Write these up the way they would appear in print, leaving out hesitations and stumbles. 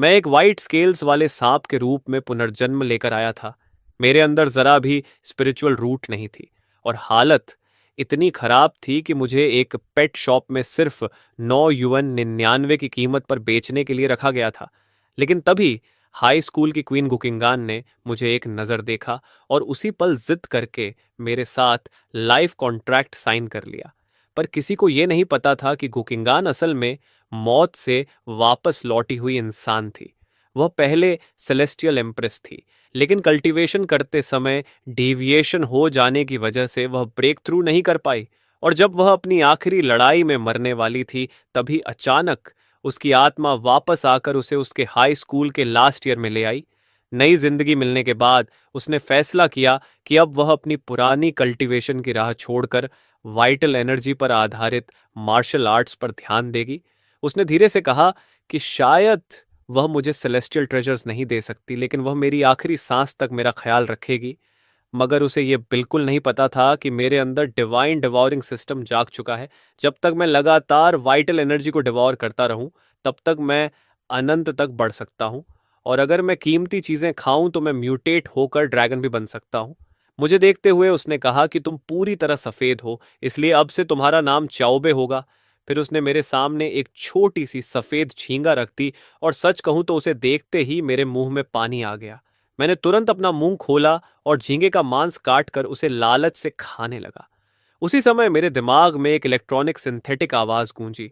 मैं एक white scales वाले सांप के रूप में पुनर्जन्म लेकर आया था। मेरे अंदर जरा भी स्पिरिचुअल रूट नहीं थी और हालत इतनी खराब थी कि मुझे एक पेट शॉप में सिर्फ 9 युएन 99 की कीमत पर बेचने के लिए रखा गया था। लेकिन तभी हाई स्कूल की क्वीन गुकिंगान ने मुझे एक नज़र देखा और उसी पल जिद करके मेरे साथ लाइफ कॉन्ट्रैक्ट साइन कर लिया। पर किसी को ये नहीं पता था कि गुकिंगान असल में मौत से वापस लौटी हुई इंसान थी। वह पहले सेलेस्टियल एम्प्रेस थी, लेकिन कल्टीवेशन करते समय डेविएशन हो जाने की वजह से वह ब्रेक थ्रू नहीं कर पाई और जब वह अपनी आखिरी लड़ाई में मरने वाली थी तभी अचानक उसकी आत्मा वापस आकर उसे उसके हाई स्कूल के लास्ट ईयर में ले आई। नई जिंदगी मिलने के बाद उसने फैसला किया कि अब वह अपनी पुरानी कल्टीवेशन की राह छोड़कर वाइटल एनर्जी पर आधारित मार्शल आर्ट्स पर ध्यान देगी। उसने धीरे से कहा कि शायद वह मुझे सेलेस्टियल ट्रेजर्स नहीं दे सकती, लेकिन वह मेरी आखिरी सांस तक मेरा ख्याल रखेगी। मगर उसे यह बिल्कुल नहीं पता था कि मेरे अंदर डिवाइन डिवॉरिंग सिस्टम जाग चुका है। जब तक मैं लगातार वाइटल एनर्जी को डिवॉर करता रहूं, तब तक मैं अनंत तक बढ़ सकता हूं। और अगर मैं कीमती चीजें खाऊं तो मैं म्यूटेट होकर ड्रैगन भी बन सकता हूं। मुझे देखते हुए उसने कहा कि तुम पूरी तरह सफेद हो, इसलिए अब से तुम्हारा नाम चाओबे होगा। फिर उसने मेरे सामने एक छोटी सी सफेद झींगा रख दी और सच कहूं तो उसे देखते ही मेरे मुंह में पानी आ गया। मैंने तुरंत अपना मुंह खोला और झींगे का मांस काट कर उसे लालच से खाने लगा। उसी समय मेरे दिमाग में एक इलेक्ट्रॉनिक सिंथेटिक आवाज गूंजी।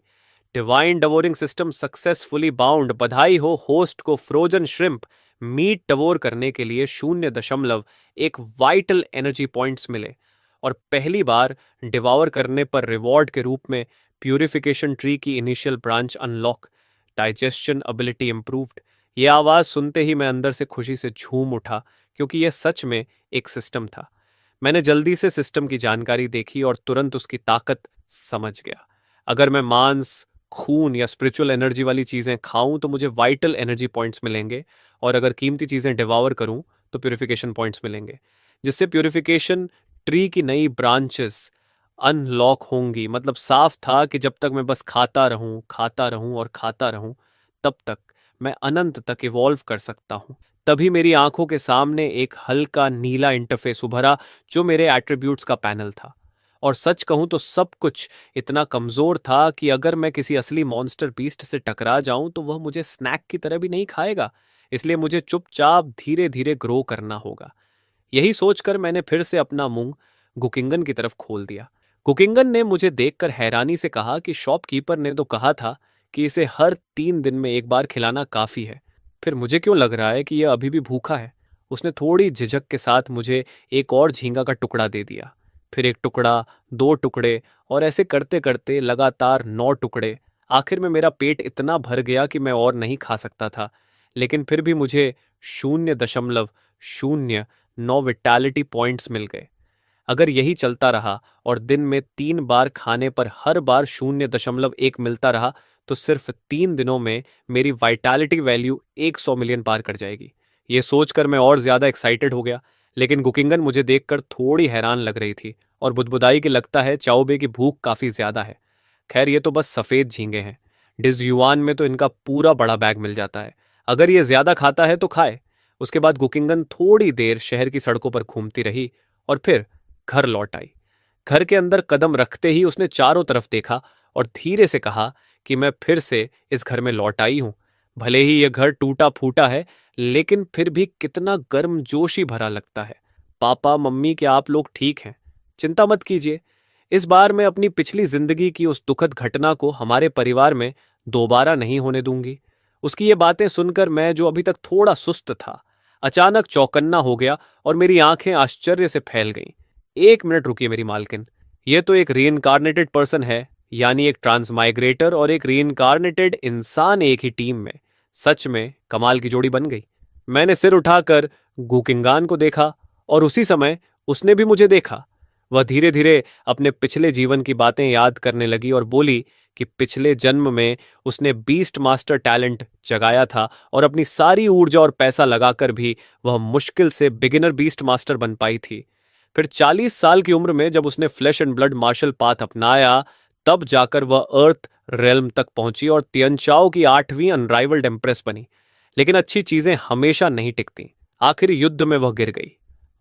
डिवाइन डवोरिंग सिस्टम सक्सेसफुली बाउंड, बधाई हो होस्ट को फ्रोजन श्रिम्प मीट डवोर करने के लिए 0.1 वाइटल एनर्जी पॉइंट्स मिले और पहली बार डिवावर करने पर रिवॉर्ड के रूप में प्यूरिफिकेशन ट्री की initial branch unlock, digestion ability improved. यह आवाज सुनते ही मैं अंदर से खुशी से झूम उठा क्योंकि यह सच में एक सिस्टम था। मैंने जल्दी से सिस्टम की जानकारी देखी और तुरंत उसकी ताकत समझ गया। अगर मैं मांस, खून या स्पिरिचुअल एनर्जी वाली चीजें खाऊं तो मुझे वाइटल एनर्जी पॉइंट्स मिलेंगे और अगर कीमती चीजें डिवावर करूं तो प्यूरिफिकेशन पॉइंट्स मिलेंगे, जिससे प्यूरिफिकेशन ट्री की नई ब्रांचेस अनलॉक होंगी। मतलब साफ था कि जब तक मैं बस खाता रहूं और खाता रहूं, तब तक मैं अनंत तक इवॉल्व कर सकता हूं। तभी मेरी आंखों के सामने एक हल्का नीला इंटरफेस उभरा जो मेरे एट्रीब्यूट्स का पैनल था। और सच कहूं तो सब कुछ इतना कमजोर था कि अगर मैं किसी असली मॉन्स्टर बीस्ट से टकरा जाऊं तो वह मुझे स्नैक की तरह भी नहीं खाएगा। इसलिए मुझे चुपचाप धीरे धीरे ग्रो करना होगा। यही सोचकर मैंने फिर से अपना मुंह गुकिंगन की तरफ खोल दिया। गुकिंगन ने मुझे देखकर हैरानी से कहा कि शॉपकीपर ने तो कहा था कि इसे हर 3 दिन में एक बार खिलाना काफी है। फिर मुझे क्यों लग रहा है कि यह अभी भी भूखा है? उसने थोड़ी झिझक के साथ मुझे एक और झींगा का टुकड़ा दे दिया। फिर एक टुकड़ा, 2 टुकड़े और ऐसे करते करते लगातार 9 टुकड़े। आखिर में मेरा पेट इतना भर गया कि मैं और नहीं खा सकता था। लेकिन फिर भी मुझे 0.09 विटालिटी पॉइंट्स मिल गए। अगर यही चलता रहा और दिन में 3 बार खाने पर हर बार 0.1 मिलता रहा तो सिर्फ 3 दिनों में मेरी वाइटैलिटी वैल्यू 100 मिलियन पार कर जाएगी। ये सोचकर मैं और ज्यादा एक्साइटेड हो गया। लेकिन गुकिंगन मुझे देखकर थोड़ी हैरान लग रही थी और बुदबुदाई कि लगता है चाओबे की भूख काफी ज्यादा है। खैर, ये तो बस सफेद झींगे हैं। डिज़युआन में तो इनका पूरा बड़ा बैग मिल जाता है। अगर ये ज्यादा खाता है तो खाए। उसके बाद गुकिंगन थोड़ी देर शहर की सड़कों पर घूमती रही और फिर घर लौट आई। घर के अंदर कदम रखते ही उसने चारों तरफ देखा और धीरे से कहा कि मैं फिर से इस घर में लौट आई हूं। भले ही यह घर टूटा फूटा है, लेकिन फिर भी कितना गर्मजोशी भरा लगता है। पापा, मम्मी, क्या आप लोग ठीक हैं? चिंता मत कीजिए। इस बार मैं अपनी पिछली जिंदगी की उस दुखद घटना को हमारे परिवार में दोबारा नहीं होने दूंगी। उसकी ये बातें सुनकर मैं, जो अभी तक थोड़ा सुस्त था, अचानक चौकन्ना हो गया और मेरी आंखें आश्चर्य से फैल गईं। 1 मिनट रुकिए मेरी मालकिन। ये तो एक रीइंकारनेटेड पर्सन है, यानी एक ट्रांसमाइग्रेटर और एक रीइंकारनेटेड इंसान एक ही टीम में। सच में कमाल की जोड़ी बन गई। मैंने सिर उठाकर गुकिंगान को देखा और उसी समय उसने भी मुझे देखा। वह धीरे धीरे अपने पिछले जीवन की बातें याद करने लगी और बोली कि पिछले जन्म में उसने बीस्ट मास्टर टैलेंट जगाया था और अपनी सारी ऊर्जा और पैसा लगाकर भी वह मुश्किल से बिगिनर बीस्ट मास्टर बन पाई थी। फिर 40 साल की उम्र में जब उसने flesh and blood martial path अपनाया, तब जाकर वह अर्थ रेल्म तक पहुंची और तियनचाओ की 8वीं अनराइवल्ड एम्प्रेस बनी। लेकिन अच्छी चीजें हमेशा नहीं टिकती। आखिर युद्ध में वह गिर गई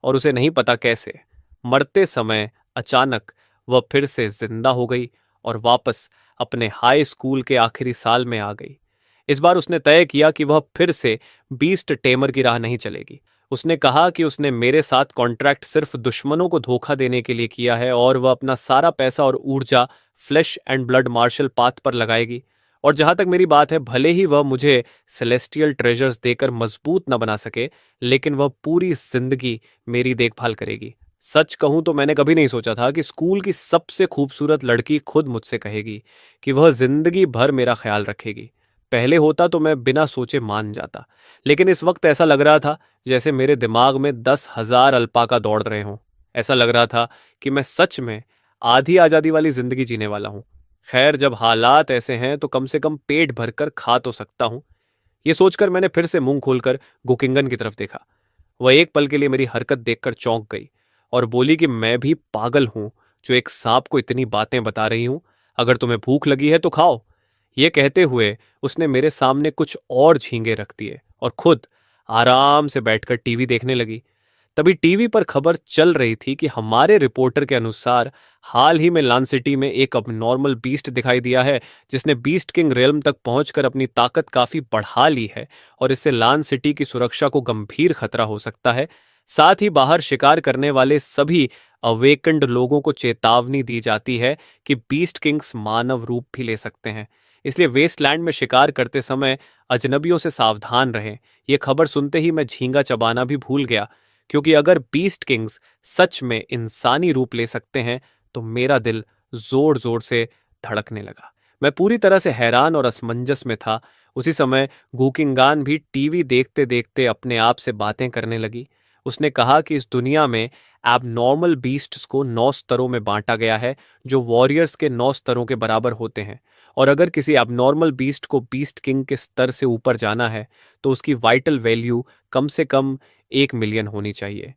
और उसे नहीं पता कैसे मरते समय अचानक वह फिर से जिंदा हो गई और वापस अपने हाई स्कूल के आखिरी साल में आ गई। इस बार उसने तय किया कि वह फिर से बीस्ट टेमर की राह नहीं चलेगी। उसने कहा कि उसने मेरे साथ कॉन्ट्रैक्ट सिर्फ दुश्मनों को धोखा देने के लिए किया है और वह अपना सारा पैसा और ऊर्जा flesh and blood martial path पर लगाएगी। और जहां तक मेरी बात है, भले ही वह मुझे सेलेस्टियल ट्रेजर्स देकर मजबूत न बना सके, लेकिन वह पूरी जिंदगी मेरी देखभाल करेगी। सच कहूं तो मैंने कभी नहीं सोचा था कि स्कूल की सबसे खूबसूरत लड़की खुद मुझसे कहेगी कि वह जिंदगी भर मेरा ख्याल रखेगी। पहले होता तो मैं बिना सोचे मान जाता, लेकिन इस वक्त ऐसा लग रहा था जैसे मेरे दिमाग में 10,000 अल्पाका दौड़ रहे हों। ऐसा लग रहा था कि मैं सच में आधी आजादी वाली जिंदगी जीने वाला हूं। खैर, जब हालात ऐसे हैं तो कम से कम पेट भरकर खा तो सकता हूं। ये सोचकर मैंने फिर से मुंह खोलकर गुकिंगन की तरफ देखा। वह एक पल के लिए मेरी हरकत देखकर चौंक गई और बोली कि मैं भी पागल हूं जो एक सांप को इतनी बातें बता रही हूं। अगर तुम्हें भूख लगी है तो खाओ। ये कहते हुए उसने मेरे सामने कुछ और झींगे रख दिए और खुद आराम से बैठकर टीवी देखने लगी। तभी टीवी पर खबर चल रही थी कि हमारे रिपोर्टर के अनुसार हाल ही में लन सिटी में एक अबनॉर्मल बीस्ट दिखाई दिया है, जिसने बीस्ट किंग रेल्म तक पहुंचकर अपनी ताकत काफी बढ़ा ली है और इससे लन सिटी की सुरक्षा को गंभीर खतरा हो सकता है। साथ ही बाहर शिकार करने वाले सभी अवेकंड लोगों को चेतावनी दी जाती है कि बीस्ट किंग्स मानव रूप भी ले सकते हैं, इसलिए वेस्टलैंड में शिकार करते समय अजनबियों से सावधान रहें। यह खबर सुनते ही मैं झींगा चबाना भी भूल गया, क्योंकि अगर बीस्ट किंग्स सच में इंसानी रूप ले सकते हैं तो मेरा दिल जोर जोर से धड़कने लगा। मैं पूरी तरह से हैरान और असमंजस में था। उसी समय गूकिंगान भी टीवी देखते देखते अपने आप से बातें करने लगी। उसने कहा कि इस दुनिया में एबनॉर्मल बीस्ट्स को 9 स्तरों में बांटा गया है, जो वॉरियर्स के 9 स्तरों के बराबर होते हैं। और अगर किसी एबनॉर्मल बीस्ट को बीस्ट किंग के स्तर से ऊपर जाना है तो उसकी वाइटल वैल्यू कम से कम 1 मिलियन होनी चाहिए।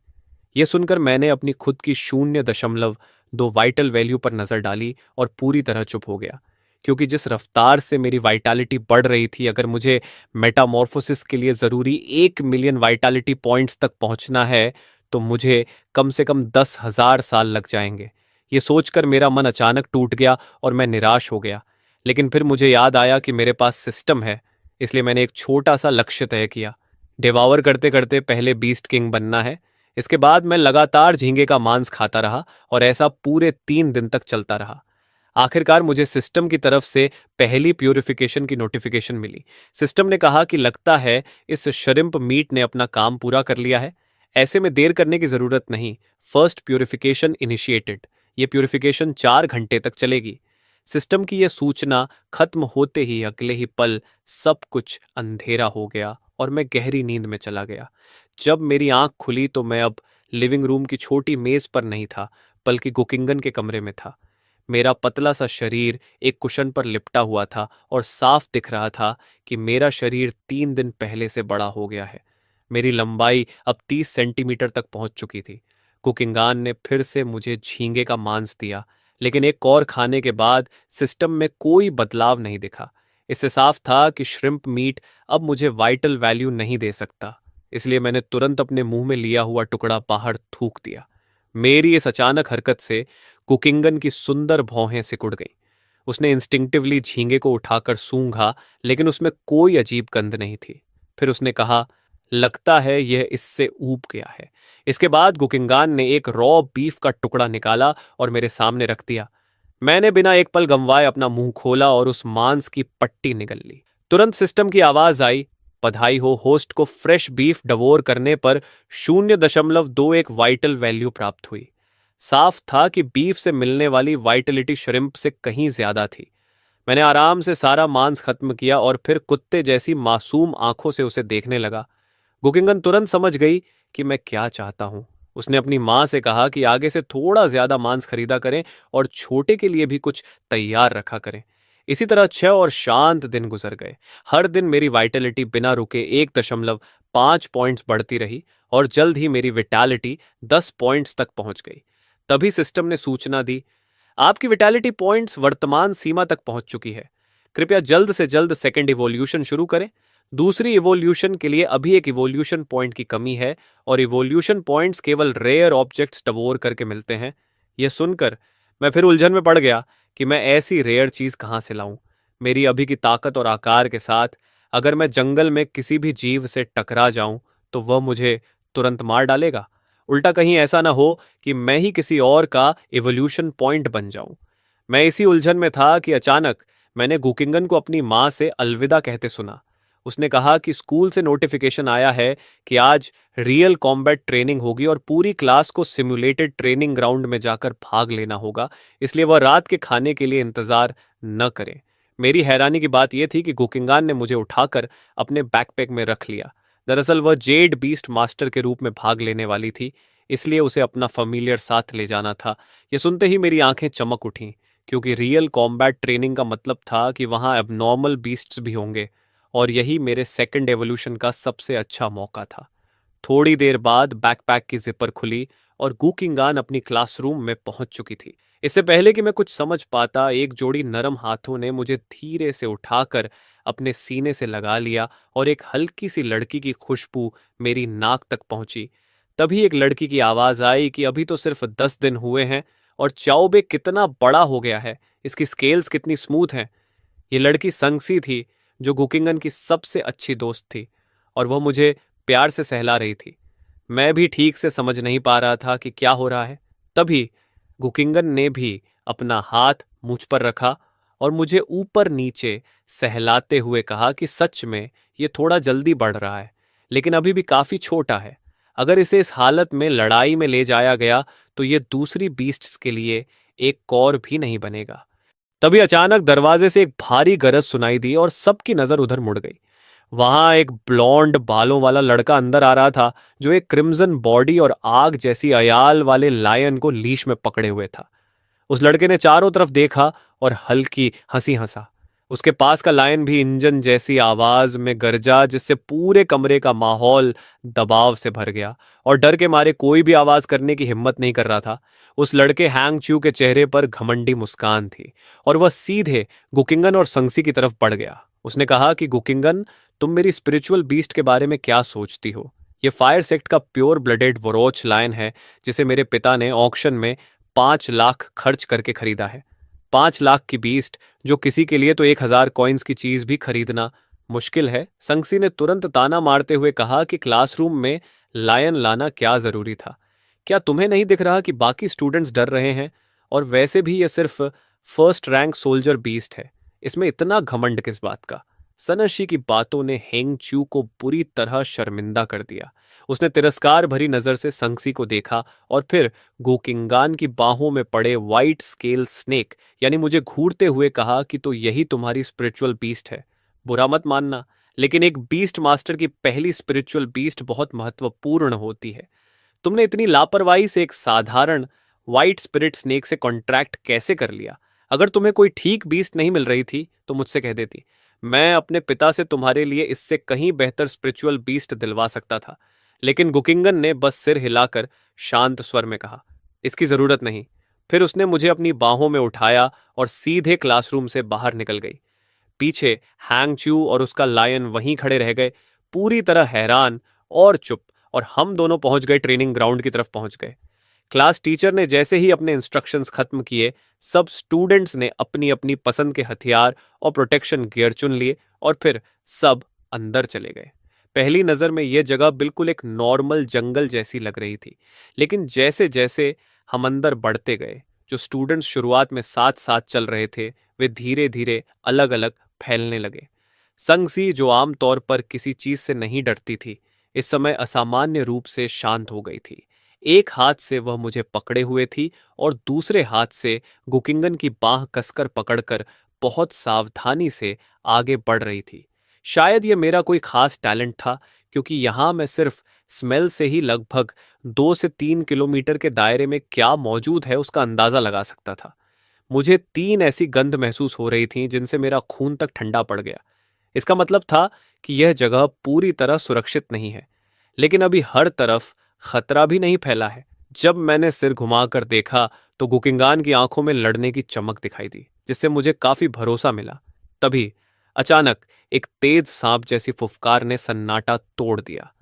यह सुनकर मैंने अपनी खुद की 0.2 वाइटल वैल्यू पर नजर डाली और पूरी तरह चुप हो गया, क्योंकि जिस रफ्तार से मेरी वाइटैलिटी बढ़ रही थी, अगर मुझे मेटामॉर्फोसिस के लिए जरूरी 1 मिलियन वाइटैलिटी पॉइंट्स तक पहुंचना है तो मुझे कम से कम 10,000 साल लग जाएंगे। ये सोचकर मेरा मन अचानक टूट गया और मैं निराश हो गया। लेकिन फिर मुझे याद आया कि मेरे पास सिस्टम है, इसलिए मैंने एक छोटा सा लक्ष्य तय किया। डिवावर करते करते पहले बीस्ट किंग बनना है। इसके बाद मैं लगातार झींगे का मांस खाता रहा और ऐसा पूरे 3 दिन तक चलता रहा। आखिरकार मुझे सिस्टम की तरफ से पहली प्यूरिफिकेशन की नोटिफिकेशन मिली। सिस्टम ने कहा कि लगता है इस श्रिम्प मीट ने अपना काम पूरा कर लिया है। ऐसे में देर करने की जरूरत नहीं। First purification initiated. ये प्यूरिफिकेशन 4 घंटे तक चलेगी। सिस्टम की यह सूचना खत्म होते ही अगले ही पल सब कुछ अंधेरा हो गया और मैं गहरी नींद में चला गया। जब मेरी आंख खुली तो मैं अब लिविंग रूम की छोटी मेज पर नहीं था, बल्कि गुकिंगन के कमरे में था। मेरा पतला सा शरीर एक कुशन पर लिपटा हुआ था और साफ दिख रहा था कि मेरा शरीर 3 दिन पहले से बड़ा हो गया है। मेरी लंबाई अब 30 सेंटीमीटर तक पहुंच चुकी थी। कुकिंगान ने फिर से मुझे झींगे का मांस दिया, लेकिन एक और खाने के बाद सिस्टम में कोई बदलाव नहीं दिखा। इससे साफ था कि श्रिम्प मीट अब मुझे वाइटल वैल्यू नहीं दे सकता। इसलिए मैंने तुरंत अपने मुंह में लिया हुआ टुकड़ा बाहर थूक दिया। मेरी इस अचानक हरकत से कुकिंगन की सुंदर भौहें सिकुड़ गईं। उसने इंस्टिंक्टिवली झींगे को उठाकर सूंघा, लेकिन उसमें कोई अजीब गंध नहीं थी। फिर उसने कहा, लगता है यह इससे ऊब गया है। इसके बाद गुकिंगान ने एक रॉ बीफ का टुकड़ा निकाला और मेरे सामने रख दिया। मैंने बिना एक पल गंवाए अपना मुंह खोला और उस मांस की पट्टी निगल ली। तुरंत सिस्टम की आवाज आई, बधाई हो, होस्ट को फ्रेश बीफ डवोर करने पर 0.21 वाइटल वैल्यू प्राप्त हुई। साफ था कि बीफ से मिलने वाली वाइटलिटी श्रिम्प से कहीं ज्यादा थी। मैंने आराम से सारा मांस खत्म किया और फिर कुत्ते जैसी मासूम आंखों से उसे देखने लगा। गुकिंगन तुरंत समझ गई कि मैं क्या चाहता हूं। उसने अपनी मां से कहा कि आगे से थोड़ा ज्यादा मांस खरीदा करें और छोटे के लिए भी कुछ तैयार रखा करें। इसी तरह 6 और शांत दिन गुजर गए। हर दिन मेरी वाइटलिटी बिना रुके 1.5 पॉइंट्स बढ़ती रही और जल्द ही मेरी विटैलिटी 10 पॉइंट्स तक पहुंच गई। तभी सिस्टम ने सूचना दी, आपकी विटैलिटी पॉइंट्स वर्तमान सीमा तक पहुंच चुकी है। कृपया जल्द से जल्द सेकेंड इवोल्यूशन शुरू करें। दूसरी इवोल्यूशन के लिए अभी एक इवोल्यूशन पॉइंट की कमी है और इवोल्यूशन पॉइंट्स केवल रेयर ऑब्जेक्ट्स टवोर करके मिलते हैं। यह सुनकर मैं फिर उलझन में पड़ गया कि मैं ऐसी रेयर चीज कहां से लाऊं। मेरी अभी की ताकत और आकार के साथ अगर मैं जंगल में किसी भी जीव से टकरा जाऊं तो वह मुझे तुरंत मार डालेगा। उल्टा कहीं ऐसा ना हो कि मैं ही किसी और का इवोल्यूशन पॉइंट बन जाऊं। मैं इसी उलझन में था कि अचानक मैंने गुकिंगन को अपनी मां से अलविदा कहते सुना। उसने कहा कि स्कूल से नोटिफिकेशन आया है कि आज रियल कॉम्बैट ट्रेनिंग होगी और पूरी क्लास को सिमुलेटेड ट्रेनिंग ग्राउंड में जाकर भाग लेना होगा, इसलिए वह रात के खाने के लिए इंतजार न करें। मेरी हैरानी की बात यह थी कि गुकिंगान ने मुझे उठाकर अपने बैकपैक में रख लिया। दरअसल वह जेड बीस्ट मास्टर के रूप में भाग लेने वाली थी, इसलिए उसे अपना फैमिलियर साथ ले जाना था। यह सुनते ही मेरी आंखें चमक उठीं, क्योंकि रियल कॉम्बैट ट्रेनिंग का मतलब था कि वहां एबनॉर्मल बीस्ट्स भी होंगे, और यही मेरे सेकंड एवोल्यूशन का सबसे अच्छा मौका था। थोड़ी देर बाद बैकपैक की जिपर खुली और गूकिंगान अपनी क्लासरूम में पहुंच चुकी थी। इससे पहले कि मैं कुछ समझ पाता, एक जोड़ी नरम हाथों ने मुझे धीरे से उठाकर अपने सीने से लगा लिया और एक हल्की सी लड़की की खुशबू मेरी नाक तक पहुंची। तभी एक लड़की की आवाज आई कि अभी तो सिर्फ 10 दिन हुए हैं और चाओबे कितना बड़ा हो गया है, इसकी स्केल्स कितनी स्मूथ हैं। ये लड़की संगसी थी, जो गुकिंगन की सबसे अच्छी दोस्त थी, और वह मुझे प्यार से सहला रही थी। मैं भी ठीक से समझ नहीं पा रहा था कि क्या हो रहा है। तभी गुकिंगन ने भी अपना हाथ मुझ पर रखा और मुझे ऊपर नीचे सहलाते हुए कहा कि सच में ये थोड़ा जल्दी बढ़ रहा है, लेकिन अभी भी काफी छोटा है। अगर इसे इस हालत में लड़ाई में ले जाया गया तो ये दूसरी बीस्ट्स के लिए एक कौर भी नहीं बनेगा। तभी अचानक दरवाजे से एक भारी गरज सुनाई दी और सबकी नजर उधर मुड़ गई। वहां एक ब्लॉन्ड बालों वाला लड़का अंदर आ रहा था, जो एक क्रिम्सन बॉडी और आग जैसी अयाल वाले लायन को लीश में पकड़े हुए था। उस लड़के ने चारों तरफ देखा और हल्की हंसी हंसा। उसके पास का लायन भी इंजन जैसी आवाज में गरजा, जिससे पूरे कमरे का माहौल दबाव से भर गया और डर के मारे कोई भी आवाज करने की हिम्मत नहीं कर रहा था। उस लड़के हैंग च्यू के चेहरे पर घमंडी मुस्कान थी और वह सीधे गुकिंगन और संगसी की तरफ बढ़ गया। उसने कहा कि गुकिंगन, तुम मेरी स्पिरिचुअल बीस्ट के बारे में क्या सोचती हो? ये फायर सेक्ट का प्योर ब्लडेड वरोच लायन है, जिसे मेरे पिता ने ऑक्शन में 5 लाख खर्च करके खरीदा है। 5 लाख की बीस्ट, जो किसी के लिए तो 1,000 कॉइन्स की चीज भी खरीदना मुश्किल है। संगसी ने तुरंत ताना मारते हुए कहा कि क्लासरूम में लायन लाना क्या जरूरी था? क्या तुम्हें नहीं दिख रहा कि बाकी स्टूडेंट्स डर रहे हैं? और वैसे भी यह सिर्फ फर्स्ट रैंक सोल्जर बीस्ट है, इसमें इतना घमंड किस बात का? सनर्शी की बातों ने हेंग चू को बुरी तरह शर्मिंदा कर दिया। उसने तिरस्कार भरी नजर से संगसी को देखा और फिर गोकिंगान की बाहों में पड़े वाइट स्केल स्नेक यानी मुझे घूरते हुए कहा कि तो यही तुम्हारी स्पिरिचुअल बीस्ट है। बुरा मत मानना, लेकिन एक बीस्ट मास्टर की पहली स्पिरिचुअल बीस्ट बहुत महत्वपूर्ण होती है। तुमने इतनी लापरवाही से एक साधारण व्हाइट स्पिरिट स्नेक से कॉन्ट्रैक्ट कैसे कर लिया? अगर तुम्हें कोई ठीक बीस्ट नहीं मिल रही थी तो मुझसे कह देती। मैं अपने पिता से तुम्हारे लिए इससे कहीं बेहतर स्पिरिचुअल बीस्ट दिलवा सकता था। लेकिन गुकिंगन ने बस सिर हिलाकर शांत स्वर में कहा, इसकी जरूरत नहीं। फिर उसने मुझे अपनी बाहों में उठाया और सीधे क्लासरूम से बाहर निकल गई। पीछे हैंग चू और उसका लायन वहीं खड़े रह गए, पूरी तरह हैरान और चुप, और हम दोनों पहुंच गए ट्रेनिंग ग्राउंड की तरफ पहुंच गए। क्लास टीचर ने जैसे ही अपने इंस्ट्रक्शंस खत्म किए, सब स्टूडेंट्स ने अपनी अपनी पसंद के हथियार और प्रोटेक्शन गियर चुन लिए और फिर सब अंदर चले गए। पहली नजर में यह जगह बिल्कुल एक नॉर्मल जंगल जैसी लग रही थी, लेकिन जैसे जैसे हम अंदर बढ़ते गए, जो स्टूडेंट्स शुरुआत में साथ साथ चल रहे थे, वे धीरे धीरे अलग अलग फैलने लगे। संगसी, जो आमतौर पर किसी चीज से नहीं डरती थी, इस समय असामान्य रूप से शांत हो गई थी। एक हाथ से वह मुझे पकड़े हुए थी और दूसरे हाथ से गुकिंगन की बाह कसकर पकड़कर बहुत सावधानी से आगे बढ़ रही थी। शायद यह मेरा कोई खास टैलेंट था, क्योंकि यहां मैं सिर्फ स्मेल से ही लगभग 2 से 3 किलोमीटर के दायरे में क्या मौजूद है उसका अंदाजा लगा सकता था। मुझे 3 ऐसी गंध महसूस हो रही थीं जिनसे मेरा खून तक ठंडा पड़ गया। इसका मतलब था कि यह जगह पूरी तरह सुरक्षित नहीं है, लेकिन अभी हर तरफ खतरा भी नहीं फैला है। जब मैंने सिर घुमाकर देखा तो गुकिंगान की आंखों में लड़ने की चमक दिखाई दी, जिससे मुझे काफी भरोसा मिला। तभी अचानक एक तेज सांप जैसी फुफकार ने सन्नाटा तोड़ दिया।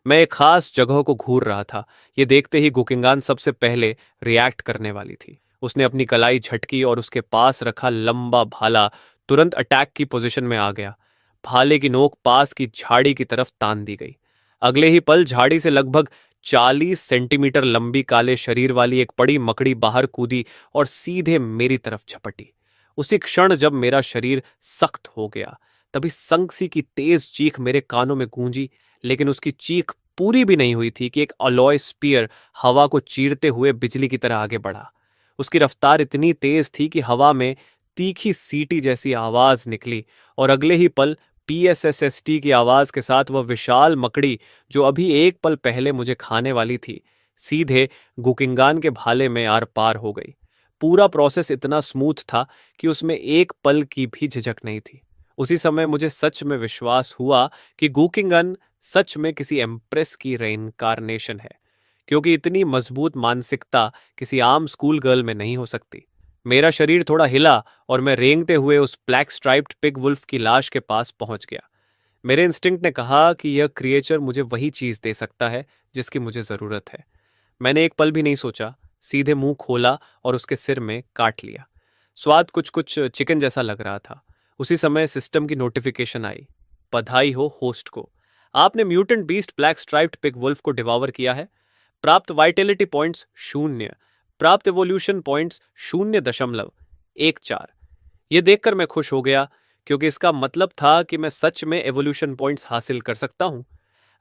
मैं एक खास जगह को घूर रहा था। ये देखते ही गुकिंगान सबसे पहले रिएक्ट करने वाली थी। उसने अपनी कलाई झटकी और उसके पास रखा लंबा भाला तुरंत अटैक की पोजीशन में आ गया। भाले की नोक पास की झाड़ी की तरफ तान दी गई। अगले ही पल झाड़ी से लगभग 40 सेंटीमीटर लंबी काले शरीर वाली एक बड़ी मकड़ी बाहर कूदी और सीधे मेरी तरफ झपटी। उसी क्षण जब मेरा शरीर सख्त हो गया, तभी संगसी की तेज चीख मेरे कानों में गूंजी। लेकिन उसकी चीख पूरी भी नहीं हुई थी कि एक अलॉय स्पीयर हवा को चीरते हुए बिजली की तरह आगे बढ़ा। उसकी रफ्तार इतनी तेज थी कि हवा में तीखी सीटी जैसी आवाज निकली और अगले ही पल पीएसएसएसटी की आवाज के साथ वह विशाल मकड़ी, जो अभी एक पल पहले मुझे खाने वाली थी, सीधे गुकिंगान के भाले में आर पार हो गई। पूरा प्रोसेस इतना स्मूथ था कि उसमें एक पल की भी झिझक नहीं थी। उसी समय मुझे सच में विश्वास हुआ कि गुकिंगन सच में किसी एम्प्रेस की रेइनकार्नेशन है, क्योंकि इतनी मजबूत मानसिकता किसी आम स्कूल गर्ल में नहीं हो सकती। मेरा शरीर थोड़ा हिला और मैं रेंगते हुए उस ब्लैक स्ट्राइप्ड पिग वुल्फ की लाश के पास पहुंच गया। मेरे इंस्टिंक्ट ने कहा कि यह क्रिएचर मुझे वही चीज दे सकता है जिसकी मुझे जरूरत है। मैंने एक पल भी नहीं सोचा, सीधे मुंह खोला और उसके सिर में काट लिया। स्वाद कुछ कुछ चिकन जैसा लग रहा था। उसी समय सिस्टम की नोटिफिकेशन आई। बधाई हो होस्ट को, आपने mutant beast black striped pig wolf को डिवावर किया है। प्राप्त वाइटेलिटी पॉइंट्स 0, प्राप्त एवोल्यूशन पॉइंट्स 0.14। यह देखकर मैं खुश हो गया, क्योंकि इसका मतलब था कि मैं सच में एवोल्यूशन पॉइंट्स हासिल कर सकता हूं।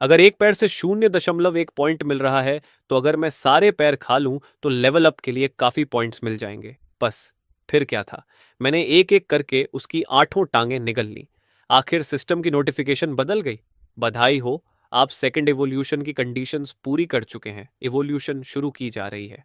अगर एक पैर से 0.1 पॉइंट मिल रहा है, तो अगर मैं सारे पैर खा लूं तो लेवल अप के लिए काफी पॉइंट्स मिल जाएंगे। बस फिर क्या था, मैंने एक एक करके उसकी 8 टांगें निगल ली। आखिर सिस्टम की नोटिफिकेशन बदल गई। बधाई हो, आप सेकंड एवोल्यूशन की कंडीशंस पूरी कर चुके हैं, एवोल्यूशन शुरू की जा रही है।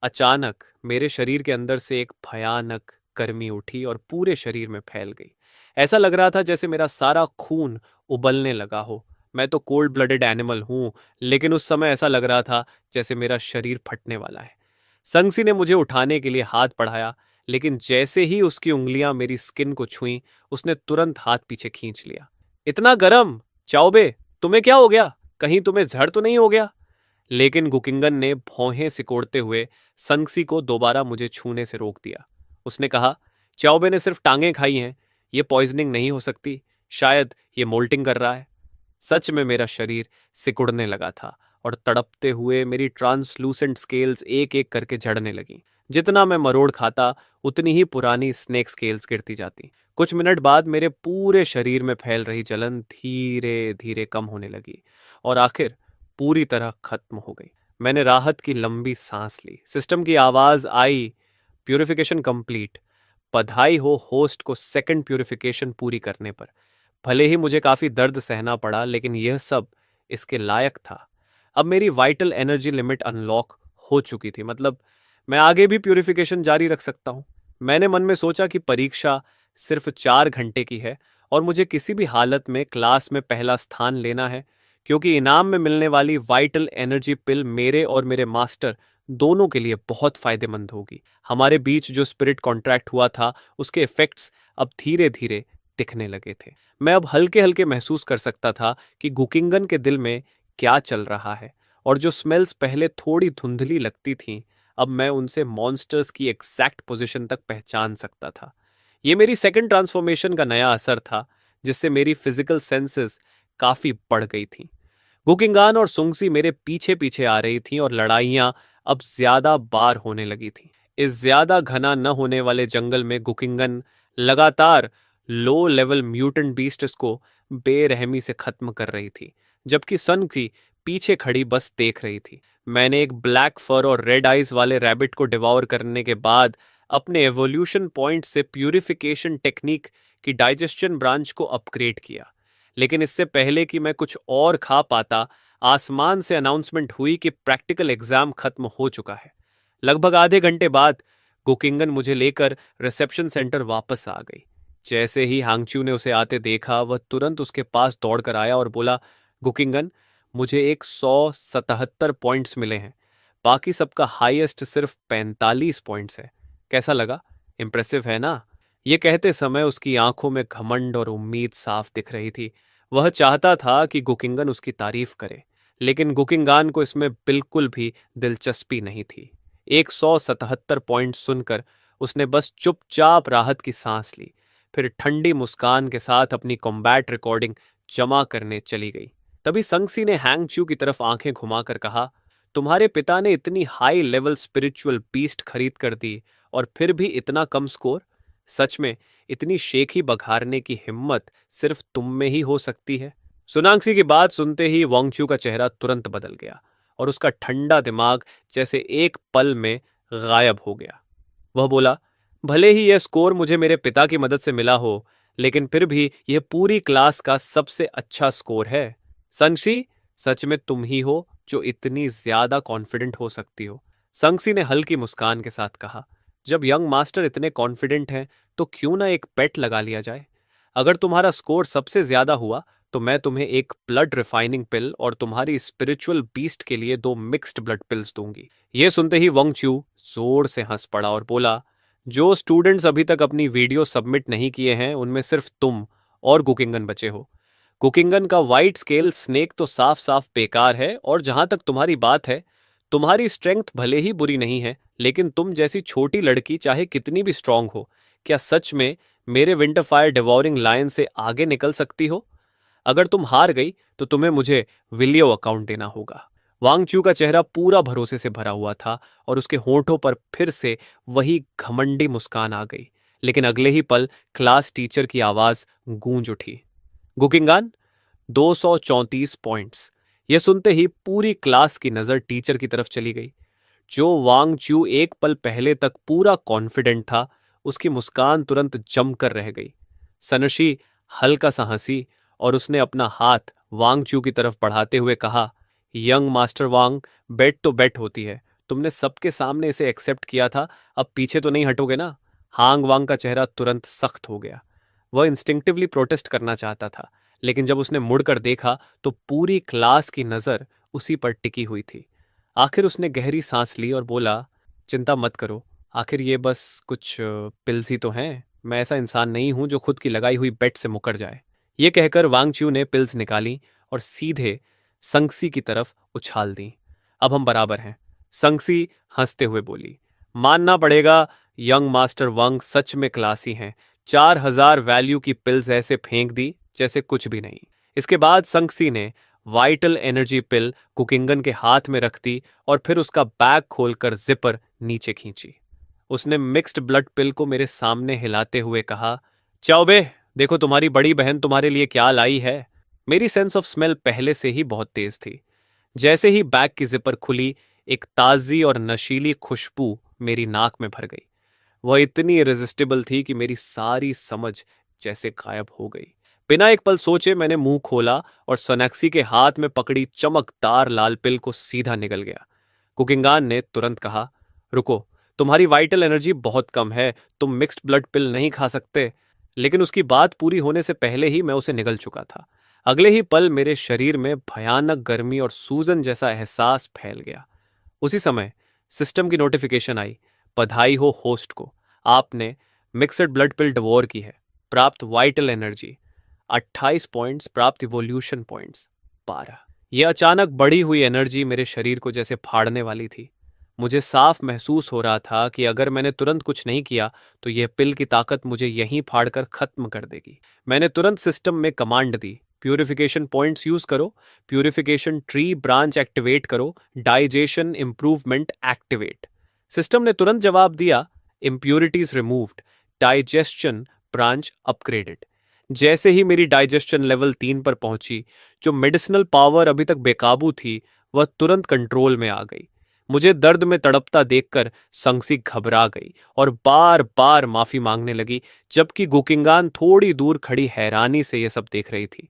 अचानक मेरे शरीर के अंदर से एक भयानक गर्मी उठी और पूरे शरीर में फैल गई। ऐसा लग रहा था जैसे मेरा सारा खून उबलने लगा हो। मैं तो कोल्ड ब्लडेड एनिमल हूं, लेकिन उस समय ऐसा लग रहा था जैसे मेरा शरीर फटने वाला है। संगसी ने मुझे उठाने के लिए हाथ बढ़ाया, लेकिन जैसे ही उसकी उंगलियां मेरी स्किन को छुईं, उसने तुरंत हाथ पीछे खींच लिया। इतना गरम, चाओबे, तुम्हें क्या हो गया? कहीं तुम्हें जहर तो नहीं हो गया? लेकिन गुकिंगन ने भौहें सिकोड़ते हुए संगसी को दोबारा मुझे छूने से रोक दिया। उसने कहा, चाओबे ने सिर्फ टांगें खाई हैं, ये पॉइजनिंग नहीं हो सकती। शायद ये मोल्टिंग कर रहा है। सच में मेरा शरीर सिकुड़ने लगा था और तड़पते हुए मेरी ट्रांसलूसेंट स्केल्स एक एक करके झड़ने लगीं। जितना मैं मरोड़ खाता, उतनी ही पुरानी स्नेक स्केल्स गिरती जाती। कुछ मिनट बाद मेरे पूरे शरीर में फैल रही जलन धीरे धीरे कम होने लगी और आखिर पूरी तरह खत्म हो गई। मैंने राहत की लंबी सांस ली। सिस्टम की आवाज आई, प्यूरिफिकेशन कंप्लीट। बधाई हो होस्ट को सेकंड प्यूरिफिकेशन पूरी करने पर। भले ही मुझे काफी दर्द सहना पड़ा, लेकिन यह सब इसके लायक था। अब मेरी वाइटल एनर्जी लिमिट अनलॉक हो चुकी थी, मतलब मैं आगे भी प्यूरिफिकेशन जारी रख सकता हूं। मैंने मन में सोचा कि परीक्षा सिर्फ 4 घंटे की है और मुझे किसी भी हालत में क्लास में पहला स्थान लेना है, क्योंकि इनाम में मिलने वाली वाइटल एनर्जी पिल मेरे और मेरे मास्टर दोनों के लिए बहुत फायदेमंद होगी। हमारे बीच जो स्पिरिट कॉन्ट्रैक्ट हुआ था, उसके इफेक्ट्स अब धीरे धीरे दिखने लगे थे। मैं अब हल्के हल्के महसूस कर सकता था कि गुकिंगन के दिल में क्या चल रहा है, और जो स्मेल्स पहले थोड़ी धुंधली लगती थीं, अब मैं उनसे मॉन्स्टर्स की एग्जैक्ट पोजीशन तक पहचान सकता था। ये मेरी सेकंड ट्रांसफॉर्मेशन का नया असर था, जिससे मेरी फिजिकल सेंसेस काफी बढ़ गई थीं। गुकिंगान और सुंगसी मेरे पीछे पीछे आ रही थीं और लड़ाइयां अब ज्यादा बार होने लगी थीं। इस ज्यादा घना न होने वाले जंगल में गुकिंगन लगातार लो लेवल म्यूटेंट बीस्ट्स को बेरहमी से खत्म कर रही थी, जबकि सन की पीछे खड़ी बस देख रही थी। मैंने एक ब्लैक फर और रेड आइज वाले रैबिट को डिवॉर करने के बाद अपने एवोल्यूशन पॉइंट से प्यूरिफिकेशन टेक्निक की डाइजेस्शन ब्रांच को अपग्रेड किया। लेकिन इससे पहले कि मैं कुछ और खा पाता, आसमान से अनाउंसमेंट हुई कि प्रैक्टिकल एग्जाम खत्म हो चुका है। लगभग आधे घंटे बाद गुकिंगन मुझे लेकर रिसेप्शन सेंटर वापस आ गई। जैसे ही हांगचू ने उसे आते देखा, वह तुरंत उसके पास दौड़कर आया और बोला, गुकिंगन, मुझे एक 177 पॉइंट्स मिले हैं। बाकी सबका हाईएस्ट सिर्फ 45 पॉइंट्स है। कैसा लगा? इम्प्रेसिव है ना? ये कहते समय उसकी आंखों में घमंड और उम्मीद साफ दिख रही थी। वह चाहता था कि गुकिंगन उसकी तारीफ करे, लेकिन गुकिंगान को इसमें बिल्कुल भी दिलचस्पी नहीं थी। 177 पॉइंट सुनकर उसने बस चुपचाप राहत की सांस ली, फिर ठंडी मुस्कान के साथ अपनी कॉम्बैट रिकॉर्डिंग जमा करने चली गई। तभी संगसी ने हैंगचू की तरफ आंखें घुमाकर कहा, तुम्हारे पिता ने इतनी हाई लेवल स्पिरिचुअल बीस्ट खरीद कर दी और फिर भी इतना कम स्कोर। सच में इतनी शेखी बघारने की हिम्मत सिर्फ तुम में ही हो सकती है। सुनांगसी की बात सुनते ही वांगचू का चेहरा तुरंत बदल गया और उसका ठंडा दिमाग जैसे एक पल में गायब हो गया। वह बोला, भले ही यह स्कोर मुझे मेरे पिता की मदद से मिला हो, लेकिन फिर भी यह पूरी क्लास का सबसे अच्छा स्कोर है। संगसी, सच में तुम ही हो जो इतनी ज्यादा कॉन्फिडेंट हो सकती हो। संगसी ने हल्की मुस्कान के साथ कहा, जब यंग मास्टर इतने कॉन्फिडेंट हैं तो क्यों ना एक बेट लगा लिया जाए। अगर तुम्हारा स्कोर सबसे ज्यादा हुआ तो मैं तुम्हें एक ब्लड रिफाइनिंग पिल और तुम्हारी स्पिरिचुअल बीस्ट के लिए 2 मिक्स्ड ब्लड पिल्स दूंगी। यह सुनते ही वांगचू जोर से हंस पड़ा और बोला, जो स्टूडेंट्स अभी तक अपनी वीडियो सबमिट नहीं किए हैं उनमें सिर्फ तुम और गुकिंगन बचे हो। कुकिंगन का वाइट स्केल स्नेक तो साफ साफ बेकार है, और जहां तक तुम्हारी बात है, तुम्हारी स्ट्रेंथ भले ही बुरी नहीं है, लेकिन तुम जैसी छोटी लड़की चाहे कितनी भी स्ट्रांग हो, क्या सच में मेरे विंटरफायर डिवोरिंग लायन से आगे निकल सकती हो? अगर तुम हार गई तो तुम्हें मुझे विलियो अकाउंट देना होगा। वांगचू का चेहरा पूरा भरोसे से भरा हुआ था और उसके होठों पर फिर से वही घमंडी मुस्कान आ गई, लेकिन अगले ही पल क्लास टीचर की आवाज गूंज उठी, गुकिंगान 234 पॉइंट्स। यह सुनते ही पूरी क्लास की नजर टीचर की तरफ चली गई। जो वांग चू एक पल पहले तक पूरा कॉन्फिडेंट था, उसकी मुस्कान तुरंत जमकर रह गई। सनशी हल्का सा हंसी और उसने अपना हाथ वांग चू की तरफ बढ़ाते हुए कहा, यंग मास्टर वांग, बेट तो बेट होती है। तुमने सबके सामने इसे एक्सेप्ट किया था, अब पीछे तो नहीं हटोगे ना? हांग वांग का चेहरा तुरंत सख्त हो गया। वह इंस्टिंक्टिवली प्रोटेस्ट करना चाहता था, लेकिन जब उसने मुड़कर देखा तो पूरी क्लास की नजर उसी पर टिकी हुई थी। आखिर उसने गहरी सांस ली और बोला, चिंता मत करो, आखिर ये बस कुछ पिल्स ही तो हैं। मैं ऐसा इंसान नहीं हूं जो खुद की लगाई हुई बेट से मुकर जाए। ये कहकर वांगच्यू ने पिल्स निकाली और सीधे संगसी की तरफ उछाल दी। अब हम बराबर हैं। संगसी हंसते हुए बोली, मानना पड़ेगा यंग मास्टर वांग सच में क्लासी हैं। 4000 वैल्यू की पिल्स ऐसे फेंक दी जैसे कुछ भी नहीं। इसके बाद संगसी ने वाइटल एनर्जी पिल कुकिंगन के हाथ में रख दी और फिर उसका बैग खोलकर जिपर नीचे खींची। उसने मिक्स्ड ब्लड पिल को मेरे सामने हिलाते हुए कहा, चाओबे, देखो तुम्हारी बड़ी बहन तुम्हारे लिए क्या लाई है। मेरी सेंस ऑफ स्मेल पहले से ही बहुत तेज थी। जैसे ही बैग की जिपर खुली, एक ताजी और नशीली खुशबू मेरी नाक में भर गई। वह इतनी इरेजिस्टिबल थी कि मेरी सारी समझ जैसे गायब हो गई। बिना एक पल सोचे मैंने मुंह खोला और सोनैक्सी के हाथ में पकड़ी चमकदार लाल पिल को सीधा निगल गया। कुकिंगान ने तुरंत कहा, रुको, तुम्हारी वाइटल एनर्जी बहुत कम है, तुम मिक्स्ड ब्लड पिल नहीं खा सकते। लेकिन उसकी बात पूरी होने से पहले ही मैं उसे निगल चुका था। अगले ही पल मेरे शरीर में भयानक गर्मी और सूजन जैसा एहसास फैल गया। उसी समय सिस्टम की नोटिफिकेशन आई, बधाई हो होस्ट को, आपने मिक्सड ब्लड पिल डिवोर की है। प्राप्त वाइटल एनर्जी 28 पॉइंट्स, प्राप्त इवोल्यूशन पॉइंट्स 12। यह अचानक बढ़ी हुई एनर्जी मेरे शरीर को जैसे फाड़ने वाली थी। मुझे साफ महसूस हो रहा था कि अगर मैंने तुरंत कुछ नहीं किया तो यह पिल की ताकत मुझे यहीं फाड़कर खत्म कर देगी। मैंने तुरंत सिस्टम में कमांड दी, प्यूरिफिकेशन पॉइंट्स यूज करो, प्यूरिफिकेशन ट्री ब्रांच एक्टिवेट करो, डाइजेशन इंप्रूवमेंट एक्टिवेट। सिस्टम ने तुरंत जवाब दिया, impurities removed, digestion branch upgraded. जैसे ही मेरी डाइजेशन लेवल 3 पर पहुंची, जो मेडिसिनल पावर अभी तक बेकाबू थी वह तुरंत कंट्रोल में आ गई। मुझे दर्द में तड़पता देखकर संगसी घबरा गई और बार बार माफी मांगने लगी, जबकि गुकिंगान थोड़ी दूर खड़ी हैरानी से यह सब देख रही थी।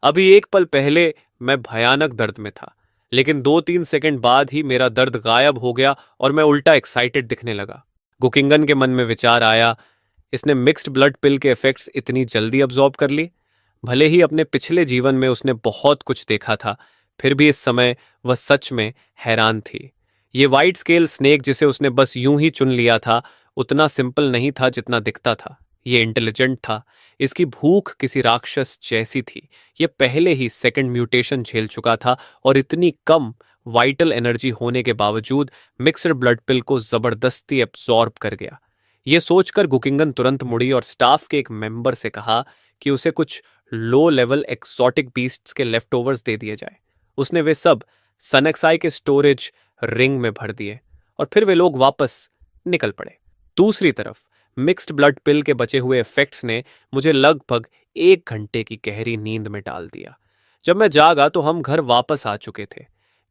अभी एक पल पहले मैं भयानक दर्द में था, लेकिन 2-3 सेकंड बाद ही मेरा दर्द गायब हो गया और मैं उल्टा एक्साइटेड दिखने लगा। गुकिंगन के मन में विचार आया, इसने मिक्स्ड ब्लड पिल के इफेक्ट्स इतनी जल्दी अब्जॉर्ब कर ली। भले ही अपने पिछले जीवन में उसने बहुत कुछ देखा था, फिर भी इस समय वह सच में हैरान थी। ये वाइट स्केल स्नेक जिसे उसने बस यूं ही चुन लिया था, उतना सिंपल नहीं था जितना दिखता था। ये इंटेलिजेंट था, इसकी भूख किसी राक्षस जैसी थी। ये पहले ही सेकंड म्यूटेशन झेल चुका था और इतनी कम वाइटल एनर्जी होने के बावजूद मिक्सड ब्लड पिल को जबरदस्ती एब्जॉर्ब कर गया। ये सोचकर गुकिंगन तुरंत मुड़ी और स्टाफ के एक मेंबर से कहा कि उसे कुछ लो लेवल एक्सोटिक बीस्ट्स के लेफ्ट ओवर्स दे दिए जाए। उसने वे सब सनक्साई के स्टोरेज रिंग में भर दिए और फिर वे लोग वापस निकल पड़े। दूसरी तरफ मिक्स्ड ब्लड पिल के बचे हुए इफेक्ट्स ने मुझे लगभग 1 घंटे की गहरी नींद में डाल दिया। जब मैं जागा तो हम घर वापस आ चुके थे।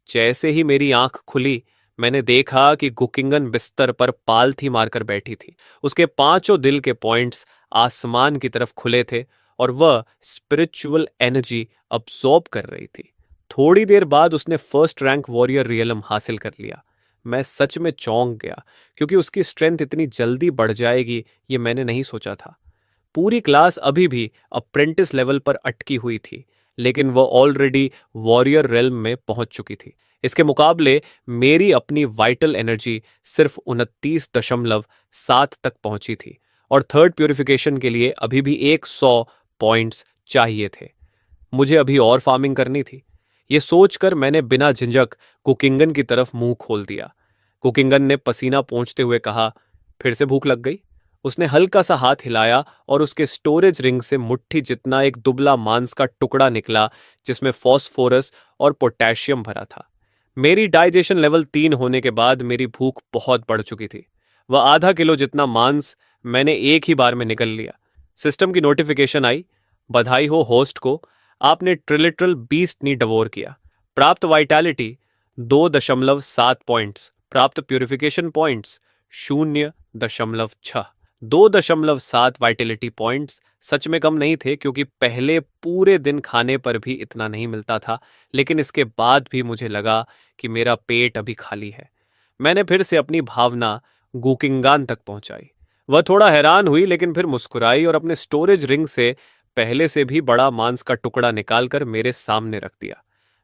जैसे ही मेरी आंख खुली, मैंने देखा कि गुकिंगन बिस्तर पर पालथी मारकर बैठी थी। उसके पांचों दिल के पॉइंट्स आसमान की तरफ खुले थे और वह स्पिरिचुअल एनर्जी अब्सॉर्ब कर रही थी। थोड़ी देर बाद उसने फर्स्ट रैंक वॉरियर रियलम हासिल कर लिया। मैं सच में चौंक गया, क्योंकि उसकी स्ट्रेंथ इतनी जल्दी बढ़ जाएगी ये मैंने नहीं सोचा था। पूरी क्लास अभी भी अप्रेंटिस लेवल पर अटकी हुई थी, लेकिन वह ऑलरेडी वॉरियर रेल्म में पहुंच चुकी थी। इसके मुकाबले मेरी अपनी वाइटल एनर्जी सिर्फ 29.7 तक पहुंची थी और थर्ड प्यूरिफिकेशन के लिए अभी भी 100 पॉइंट्स चाहिए थे। मुझे अभी और फार्मिंग करनी थी। ये सोचकर मैंने बिना झिझक कुकिंगन की तरफ मुंह खोल दिया। कुकिंगन ने पसीना पोंछते हुए कहा, फिर से भूख लग गई? उसने हल्का सा हाथ हिलाया और उसके स्टोरेज रिंग से मुट्ठी जितना एक दुबला मांस का टुकड़ा निकला, जिसमें फॉस्फोरस और पोटेशियम भरा था। मेरी डाइजेशन लेवल 3 होने के बाद मेरी भूख बहुत बढ़ चुकी थी। वह आधा किलो जितना मांस मैंने एक ही बार में निकल लिया। सिस्टम की नोटिफिकेशन आई, बधाई हो होस्ट को, आपने ट्रिलिट्रल बीस्ट नी डवोर किया। प्राप्त वाइटैलिटी 2.7 पॉइंट्स। प्राप्त प्यूरिफिकेशन पॉइंट्स 0.6। 2.7 वाइटलिटी पॉइंट्स सच में कम नहीं थे, क्योंकि पहले पूरे दिन खाने पर भी इतना नहीं मिलता था, लेकिन इसके बाद भी मुझे लगा कि मेरा पेट अभी खाली है। मैंने फिर से अपनी भावना गुकिंगान तक पहुंचाई। वह थोड़ा हैरान हुई, लेकिन फिर मुस्कुराई और अपने स्टोरेज रिंग से पहले से भी बड़ा मांस का टुकड़ा निकालकर मेरे सामने रख दिया।